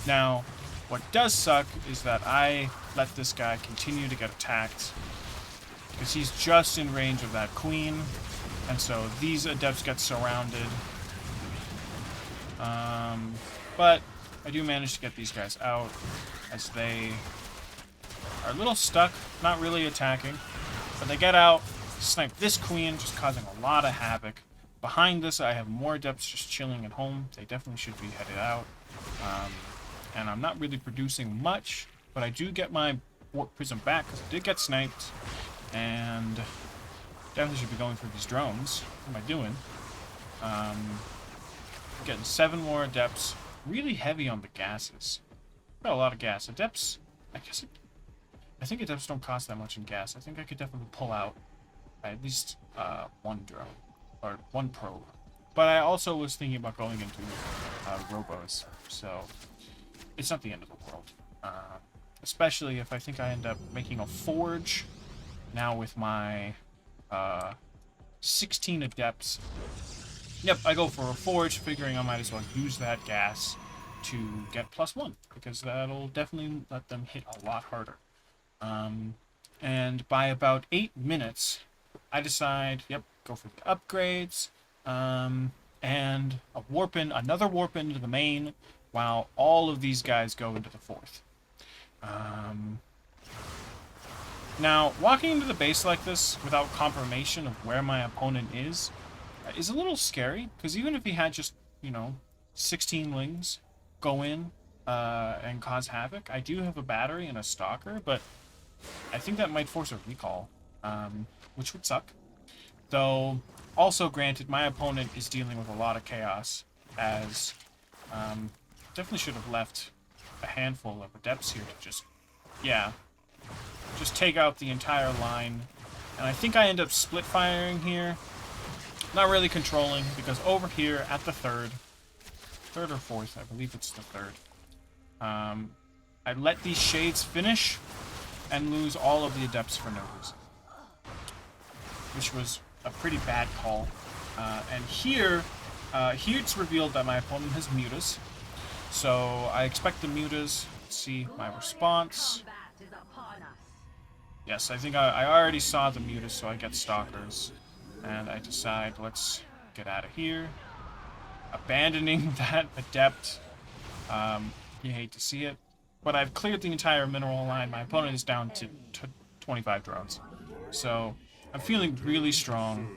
Now, What does suck is that I let this guy continue to get attacked because he's just in range of that queen, and so these adepts get surrounded. But I do manage to get these guys out as they are a little stuck, not really attacking, but they get out, snipe this queen, just causing a lot of havoc. Behind this, I have more adepts just chilling at home. They definitely should be headed out. And I'm not really producing much, but I do get my warp prism back because I did get sniped, and definitely should be going for these drones. What am I doing? Getting 7 more adepts. Really heavy on the gases. Got a lot of gas. Adepts, I think adepts don't cost that much in gas. I think I could definitely pull out at least 1 drone, or 1 probe. But I also was thinking about going into robos, so it's not the end of the world. Especially if I think I end up making a forge now with my 16 adepts. Yep, I go for a forge, figuring I might as well use that gas to get +1, because that'll definitely let them hit a lot harder. And by about 8 minutes, I decide, yep, go for the upgrades, and another warp into the main, while all of these guys go into the 4th. Now, walking into the base like this without confirmation of where my opponent is a little scary, because even if he had just, 16 lings go in and cause havoc, I do have a battery and a stalker, but I think that might force a recall, which would suck. Though, also granted, my opponent is dealing with a lot of chaos, as definitely should have left a handful of adepts here to just take out the entire line. And I think I end up split firing here. Not really controlling, because over here at the 3rd or 4th, I believe it's the 3rd, I let these shades finish and lose all of the adepts for no reason, which was a pretty bad call. And here it's revealed that my opponent has mutas, so I expect the mutas. Let's see my response. Yes, I think I already saw the mutas, so I get stalkers. And I decide, let's get out of here. Abandoning that adept. You hate to see it. But I've cleared the entire mineral line. My opponent is down to 25 drones. So I'm feeling really strong.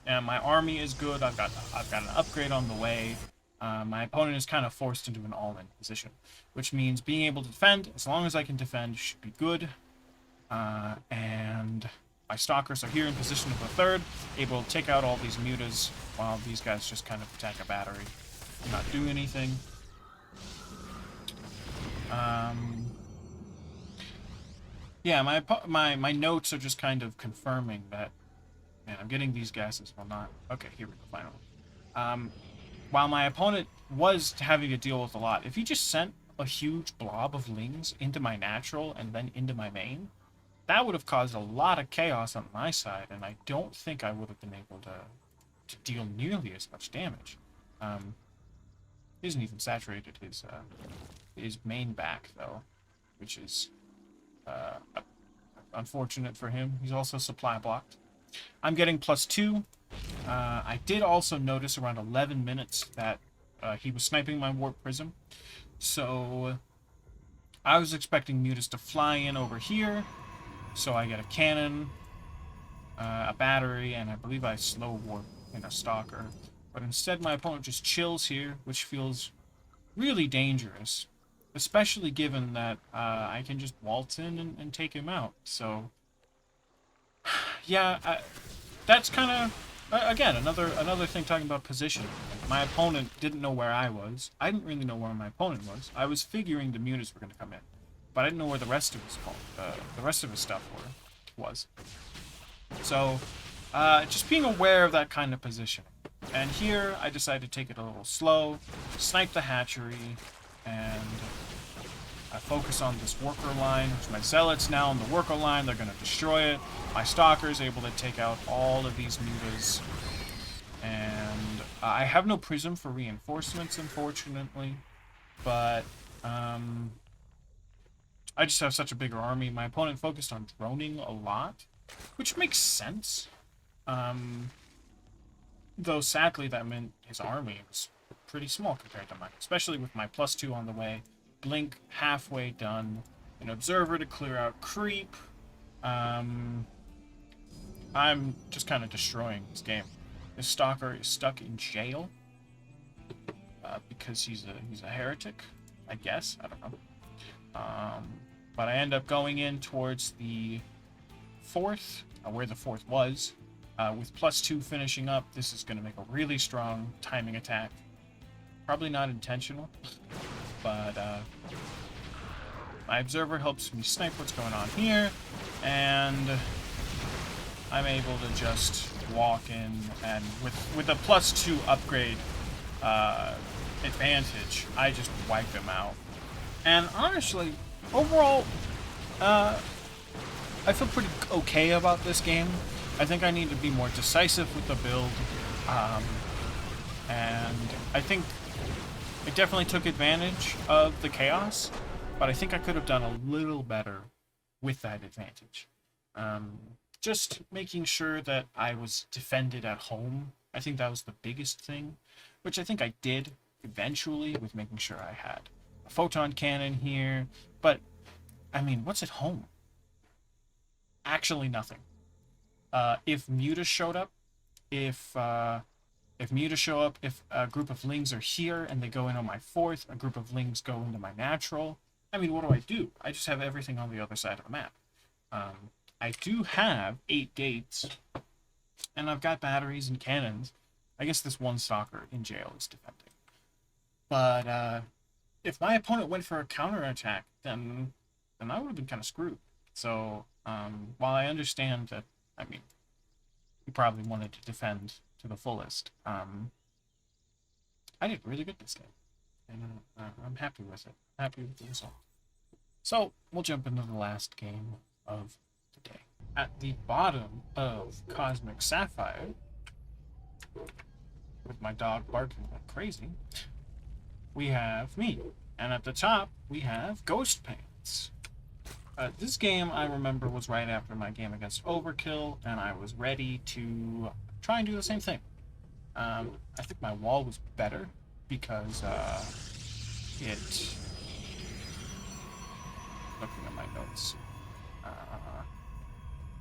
And my army is good. I've got an upgrade on the way. My opponent is kind of forced into an all-in position, which means being able to defend, as long as I can defend, should be good. And my stalkers are here in position of the 3rd, able to take out all these mutas, while these guys just kind of attack a battery, not do anything. Yeah, my notes are just kind of confirming that, man, I'm getting these gases, well not. Okay, here we go, finally. While my opponent was having to deal with a lot, if he just sent a huge blob of lings into my natural and then into my main, that would have caused a lot of chaos on my side, and I don't think I would have been able to deal nearly as much damage. He hasn't even saturated his main back, though, which is unfortunate for him. He's also supply blocked. I'm getting +2. I did also notice around 11 minutes that he was sniping my warp prism, so I was expecting mutas to fly in over here. So I get a cannon, a battery, and I believe I slow warp in a stalker. But instead my opponent just chills here, which feels really dangerous. Especially given that I can just waltz in and take him out. So, yeah, that's kind of, again, another thing talking about position. My opponent didn't know where I was. I didn't really know where my opponent was. I was figuring the mutas were going to come in. But I didn't know where the rest of his stuff was. So, just being aware of that kind of position. And here, I decided to take it a little slow, snipe the hatchery, and I focus on this worker line, which my zealots now on the worker line, they're going to destroy it. My stalker's able to take out all of these mutas. And I have no prism for reinforcements, unfortunately. But I just have such a bigger army. My opponent focused on droning a lot, which makes sense. Though sadly that meant his army was pretty small compared to mine, especially with my +2 on the way. Blink halfway done. An observer to clear out creep. I'm just kind of destroying this game. This stalker is stuck in jail because he's a heretic, I guess. I don't know. But I end up going in towards the 4th, where the 4th was, with +2 finishing up. This is going to make a really strong timing attack. Probably not intentional, but my observer helps me snipe what's going on here, and I'm able to just walk in, and with a +2 upgrade advantage, I just wipe him out. And honestly, overall, I feel pretty okay about this game. I think I need to be more decisive with the build, and I think it definitely took advantage of the chaos, but I think I could have done a little better with that advantage. Just making sure that I was defended at home. I think that was the biggest thing, which I think I did eventually with making sure I had a photon cannon here, but I mean, what's at home? Actually nothing. If Muta showed up, if Muta show up, if a group of Lings are here and they go in on my 4th, a group of Lings go into my natural, I mean, what do? I just have everything on the other side of the map. I do have 8 gates, and I've got batteries and cannons. I guess this one stalker in jail is defending. But if my opponent went for a counterattack, then I would have been kind of screwed. So while I understand that, I mean, he probably wanted to defend to the fullest, I did really good this game, and I'm happy with it. Happy with the result. So we'll jump into the last game of the day. At the bottom of Cosmic Sapphire, with my dog barking like crazy, we have me, and at the top we have Ghost Pants. This game, I remember, was right after my game against Overkill, and I was ready to try and do the same thing. I think my wall was better because it... Looking at my notes.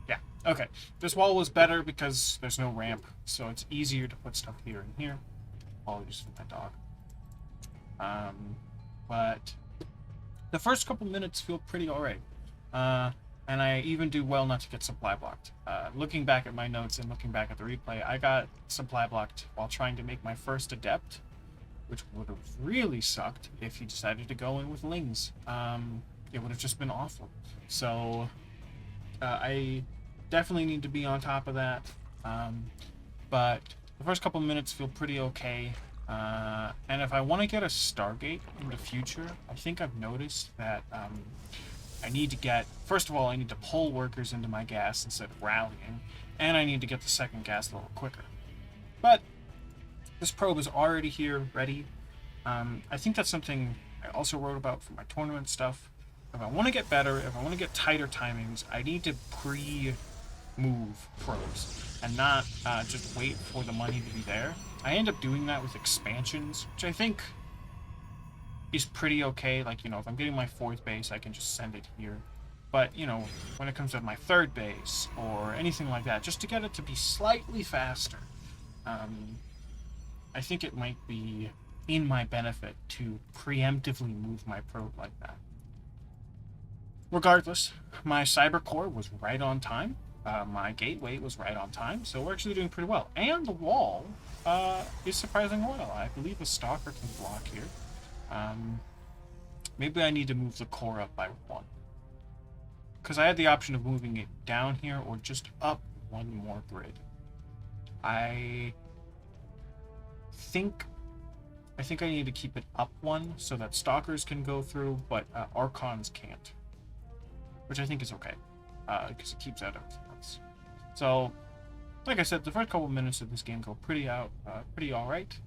Yeah, okay. This wall was better because there's no ramp, so it's easier to put stuff here and here. Apologies for my dog. But the first couple minutes feel pretty alright. And I even do well not to get supply blocked. Looking back at my notes and looking back at the replay, I got supply blocked while trying to make my first adept, which would have really sucked if he decided to go in with Lings. It would have just been awful. So I definitely need to be on top of that. But the first couple minutes feel pretty okay. And if I want to get a Stargate in the future, I think I've noticed that I need to get, first of all, I need to pull workers into my gas instead of rallying, and I need to get the second gas a little quicker. But this probe is already here, ready. I think that's something I also wrote about for my tournament stuff. If I want to get better, if I want to get tighter timings, I need to pre-move probes and not just wait for the money to be there. I end up doing that with expansions, which I think is pretty okay. Like, you know, if I'm getting my 4th base, I can just send it here. But, you know, when it comes to my 3rd base or anything like that, just to get it to be slightly faster, I think it might be in my benefit to preemptively move my probe like that. Regardless, my cyber core was right on time. My gateway was right on time, so we're actually doing pretty well. And the wall is surprisingly well. I believe a stalker can block here. Maybe I need to move the core up by 1. Because I had the option of moving it down here or just up 1 more grid. I think I need to keep it up 1 so that stalkers can go through, but archons can't. Which I think is okay, because it keeps out everything else. So, like I said, the first couple minutes of this game go pretty alright.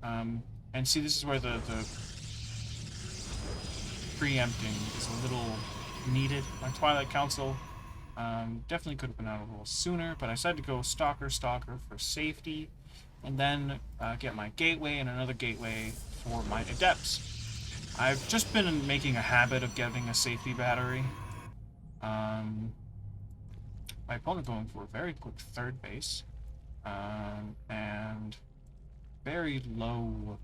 And see, this is where the preempting is a little needed. My Twilight Council definitely could have been out a little sooner, but I decided to go Stalker for safety, and then get my Gateway and another Gateway for my Adepts. I've just been making a habit of getting a safety battery. My opponent going for a very quick third base, and very low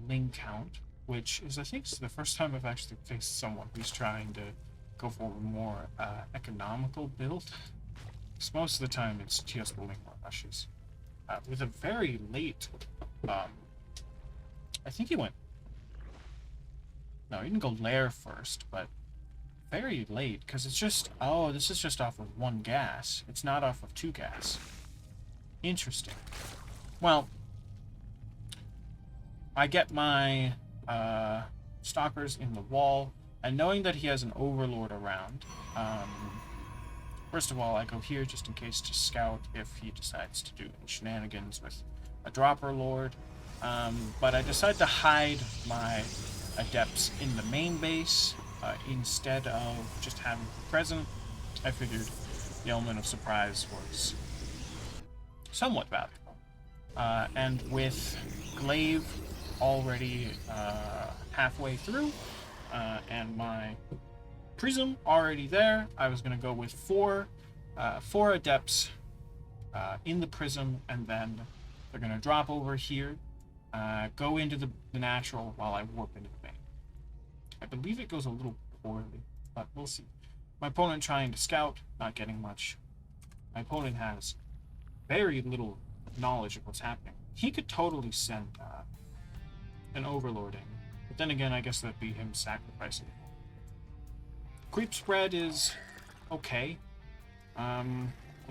Ling count, which is, I think, the first time I've actually faced someone who's trying to go for a more economical build. Because most of the time it's just Ling rushes. With a very late, I think he went, no, he didn't go Lair first, but very late, because it's just, oh, this is just off of 1 gas. It's not off of 2 gas. Interesting. Well, I get my Stalkers in the wall, and knowing that he has an Overlord around, first of all, I go here just in case to scout if he decides to do any shenanigans with a Dropper Lord, but I decide to hide my Adepts in the main base instead of just having them present. I figured the element of surprise was somewhat valuable. And with Glaive already halfway through, and my Prism already there, I was going to go with four Adepts in the Prism, and then they're going to drop over here, go into the natural while I warp into the main. I believe it goes a little poorly, but we'll see. My opponent trying to scout, not getting much. My opponent has very little knowledge of what's happening. He could totally send an Overlord in, but then again, I guess that'd be him sacrificing. Creep spread is okay. I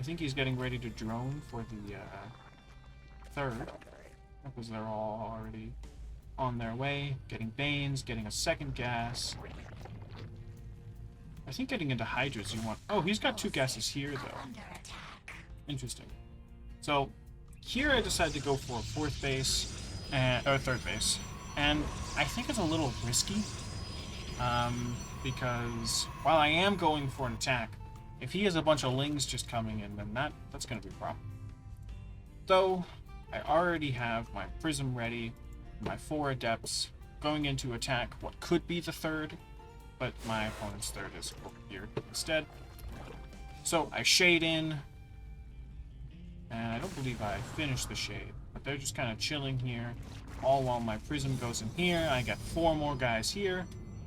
think he's getting ready to drone for the third, because they're all already on their way, getting Banes, getting a second gas. I think getting into Hydras you want... Oh, he's got 2 gases here, though. Interesting. So, here I decided to go for a 4th base, or 3rd base. And I think it's a little risky, because while I am going for an attack, if he has a bunch of Lings just coming in, then that's going to be a problem. Though, I already have my Prism ready, my 4 Adepts going into attack what could be the 3rd, but my opponent's 3rd is over here instead. So I shade in, and I don't believe I finished the shade, but they're just kind of chilling here, all while my Prism goes in here. I got 4 more guys here,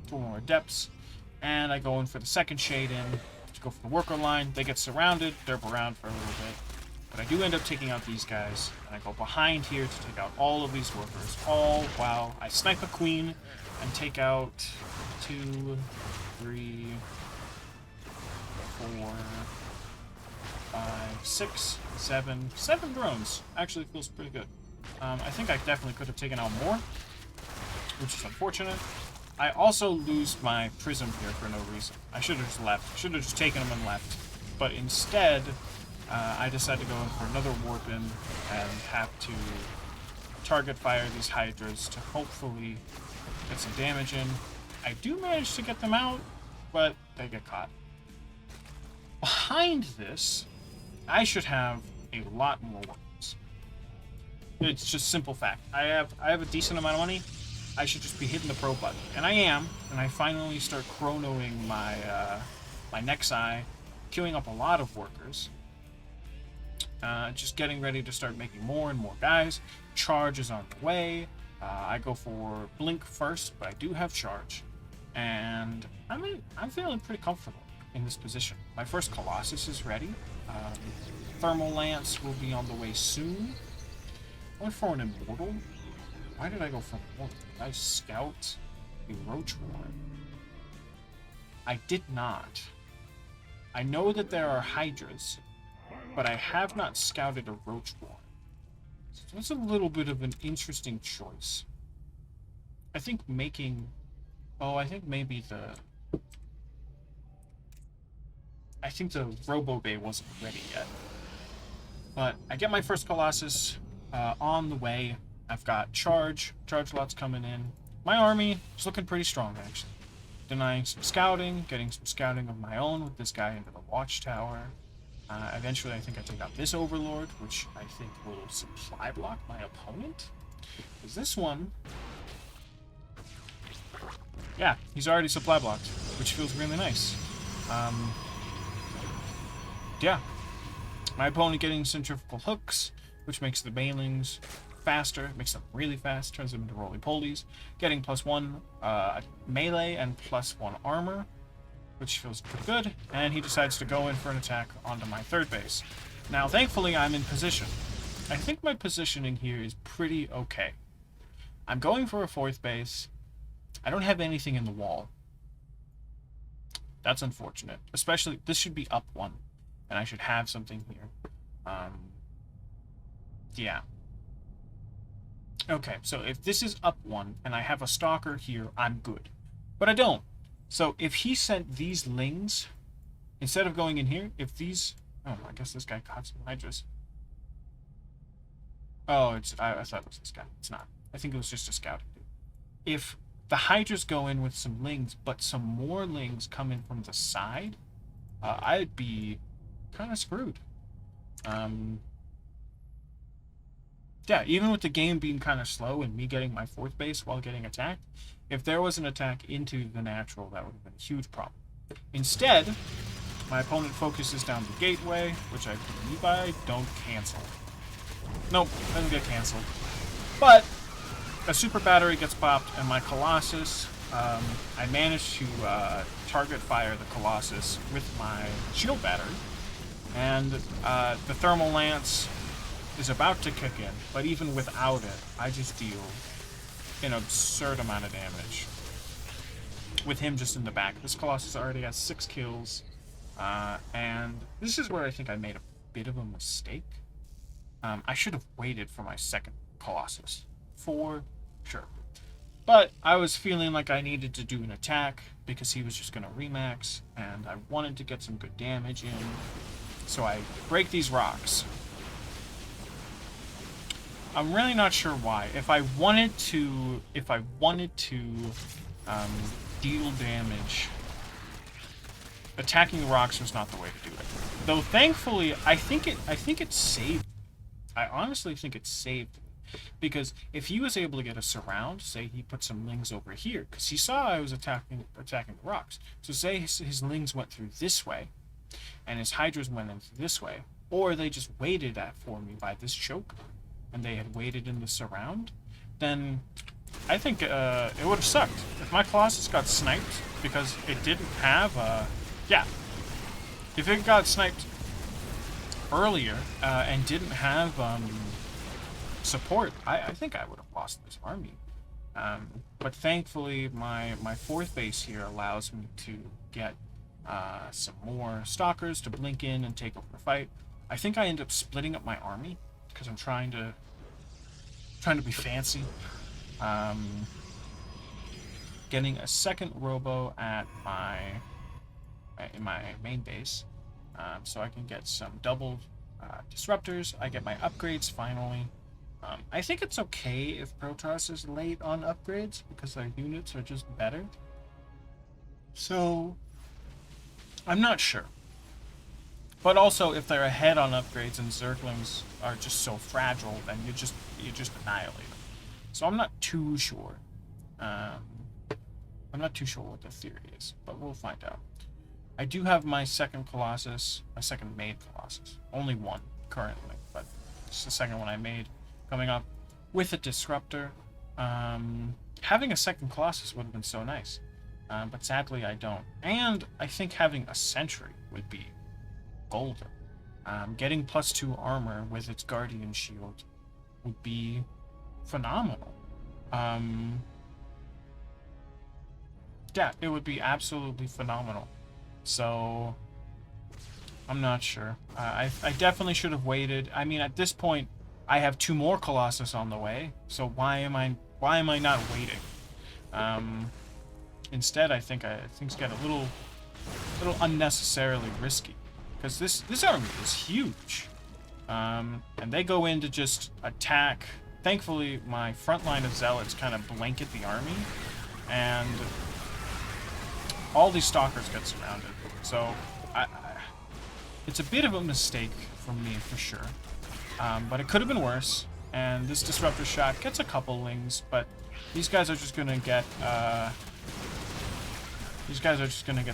4 more Adepts, and I go in for the second shade in to go for the worker line. They get surrounded, derp around for a little bit. But I do end up taking out these guys, and I go behind here to take out all of these workers, all while I snipe a queen and take out 2, 3, 4, 5, 6, 7 drones. Actually feels pretty good. I think I definitely could have taken out more, which is unfortunate. I also lose my Prism here for no reason. I should have just left. Should have just taken them and left. But instead, I decided to go in for another warp in and have to target fire these Hydras to hopefully get some damage in. I do manage to get them out, but they get caught. Behind this, I should have a lot more weapons. It's just simple fact. I have a decent amount of money. I should just be hitting the pro button, and I am. And I finally start chronoing my my Nexi, queuing up a lot of workers. Just getting ready to start making more and more guys. Charge is on the way. I go for Blink first, but I do have Charge. And I'm feeling pretty comfortable in this position. My first Colossus is ready. Thermal Lance will be on the way soon. I went for an Immortal. Why did I go for an Immortal? Did I scout a Roach Warren? I did not. I know that there are Hydras, but I have not scouted a Roach Warren. So that's a little bit of an interesting choice. I think making... Oh, I think maybe the... I think the Robo Bay wasn't ready yet. But I get my first Colossus on the way. I've got Charge lots coming in. my army is looking pretty strong, actually. Denying some scouting, getting some scouting of my own with this guy into the watchtower. Eventually, I think I take out this overlord, which I think will supply block my opponent. Because this one... yeah, he's already supply blocked, which feels really nice. Yeah. My opponent getting centrifugal hooks, which makes the banelings faster, makes them really fast, turns them into roly-polies. Getting +1 melee and +1 armor, which feels pretty good. And he decides to go in for an attack onto my third base. Now, thankfully, I'm in position. I think my positioning here is pretty okay. I'm going for a fourth base. I don't have anything in the wall. That's unfortunate. Especially, this should be up 1. And I should have something here. Yeah. Okay, so if this is up 1, and I have a stalker here, I'm good. But I don't. So if he sent these lings, instead of going in here, if these... oh, I guess this guy caught some hydras. Oh, I thought it was this guy. It's not. I think it was just a scout. If the hydras go in with some lings, but some more lings come in from the side, I'd be kind of screwed. Yeah, even with the game being kind of slow and me getting my fourth base while getting attacked, if there was an attack into the natural, that would have been a huge problem. Instead, my opponent focuses down the gateway, which I believe I don't cancel. Nope, doesn't get canceled. But a super battery gets popped, and my Colossus, I managed to target fire the Colossus with my shield battery, and the thermal lance is about to kick in, but even without it, I just deal an absurd amount of damage with him just in the back. This Colossus already has 6 kills, and this is where I think I made a bit of a mistake. I should have waited for my second Colossus, for sure. But I was feeling like I needed to do an attack because he was just going to remax, and I wanted to get some good damage in. So I break these rocks. I'm really not sure why. If I wanted to deal damage, attacking the rocks was not the way to do it. Though thankfully, I think it saved. I honestly think it saved me. Because if he was able to get a surround, say he put some lings over here, because he saw I was attacking the rocks. So say his lings went through this way, and his hydras went in this way, or they just waited for me by this choke, and they had waited in the surround, then I think it would have sucked. If my Colossus got sniped because it didn't have yeah. If it got sniped earlier and didn't have support, I think I would have lost this army. But thankfully, my fourth base here allows me to get some more stalkers to blink in and take over the fight. I think I end up splitting up my army because I'm trying to be fancy. Getting a second robo at in my main base, so I can get some double disruptors. I get my upgrades finally. I think it's okay if Protoss is late on upgrades because their units are just better. So I'm not sure. But also, if they're ahead on upgrades and Zerglings are just so fragile, then you just annihilate them. So I'm not too sure. I'm not too sure what the theory is, but we'll find out. I do have my second Colossus, my second made Colossus. Only one currently, but it's the second one I made coming up with a disruptor. Having a second Colossus would have been so nice, but sadly I don't. And I think having a sentry would be golden. Getting +2 armor with its guardian shield would be phenomenal. Yeah, it would be absolutely phenomenal. So I'm not sure. I definitely should have waited. I mean, at this point, I have 2 more Colossus on the way. So why am I not waiting? Instead, I think things get a little unnecessarily risky. Because this army is huge. And they go in to just attack thankfully, my front line of zealots kind of blanket the army, and all these stalkers get surrounded. So, it's a bit of a mistake from me, for sure. But it could have been worse, and this disruptor shot gets a couple lings, but these guys are just gonna get,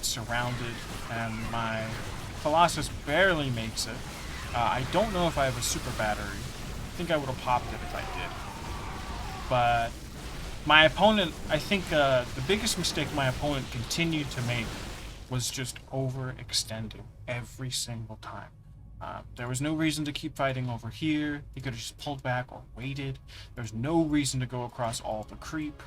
surrounded, and my Colossus barely makes it. I don't know if I have a super battery. I think I would have popped it if I did. But my opponent, I think the biggest mistake my opponent continued to make was just overextending every single time. There was no reason to keep fighting over here. He could have just pulled back or waited. There's no reason to go across all the creep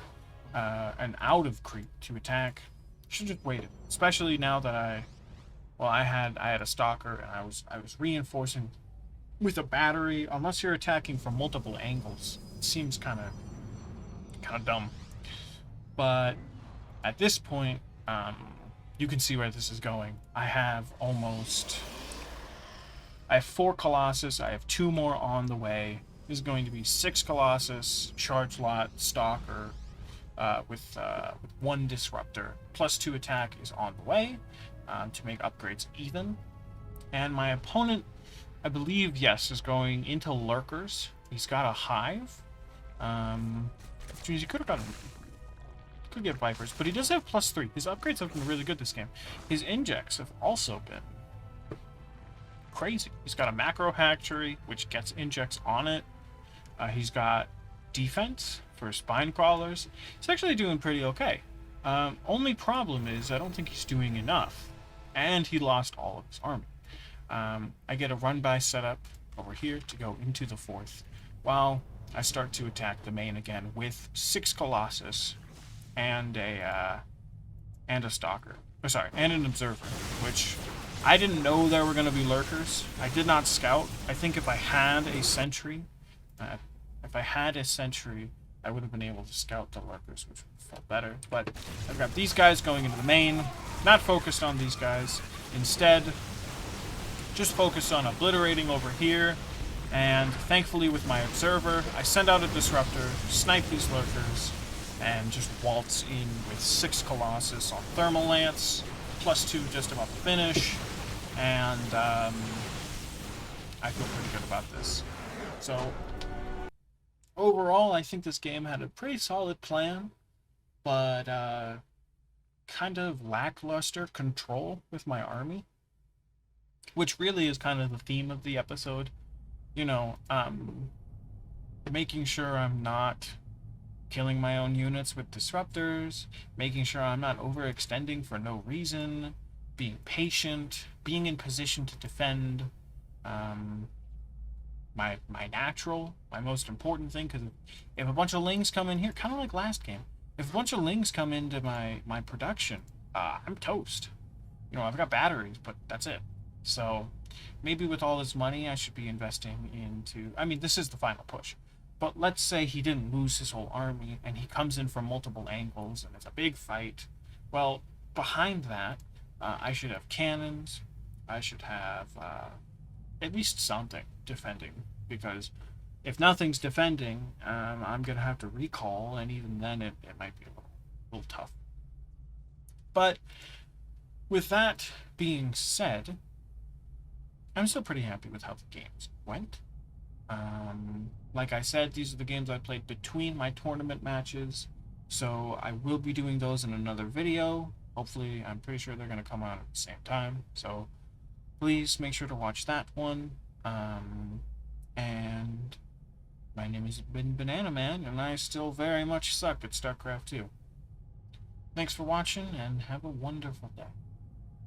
and out of creep to attack. Should just waited. Especially now that I had a stalker and I was reinforcing with a battery. Unless you're attacking from multiple angles, it seems kind of dumb. But at this point, you can see where this is going. I have 4 Colossus. I have 2 more on the way. This is going to be 6 Colossus, charge lot, stalker, with 1 disruptor. Plus 2 attack is on the way to make upgrades even. And my opponent, I believe, yes, is going into lurkers. He's got a hive. Geez, he could have gotten... Could get Vipers, but he does have +3. His upgrades have been really good this game. His injects have also been crazy. He's got a macro hatchery, which gets injects on it. He's got defense for spine crawlers. He's actually doing pretty okay. Only problem is I don't think he's doing enough. And he lost all of his army. I get a run-by setup over here to go into the 4th, while I start to attack the main again with 6 Colossus and a stalker. Oh, sorry, and an observer, which I didn't know there were going to be lurkers. I did not scout. I think if I had a sentry, I would have been able to scout the lurkers, which would have felt better. But I've got these guys going into the main, not focused on these guys. Instead, just focused on obliterating over here. And thankfully with my observer, I send out a disruptor, snipe these lurkers, and just waltz in with 6 Colossus on Thermal Lance, +2 just about to finish, and I feel pretty good about this. So, overall, I think this game had a pretty solid plan, but kind of lackluster control with my army, which really is kind of the theme of the episode. You know, making sure I'm not killing my own units with disruptors, making sure I'm not overextending for no reason, being patient, being in position to defend my most important thing, because if a bunch of lings come in here, kind of like last game, if a bunch of lings come into my production, I'm toast. You know, I've got batteries, but that's it. So maybe with all this money, I should be investing into... I mean, this is the final push. But let's say he didn't lose his whole army, and he comes in from multiple angles, and it's a big fight. Well, behind that, I should have cannons. I should have at least something defending. Because if nothing's defending, I'm going to have to recall, and even then it might be a little tough. But with that being said, I'm still pretty happy with how the games went. Like I said, these are the games I played between my tournament matches, so I will be doing those in another video. Hopefully, I'm pretty sure they're going to come out at the same time, so please make sure to watch that one. And my name has been Banana Man, and I still very much suck at Starcraft 2. Thanks for watching, and have a wonderful day.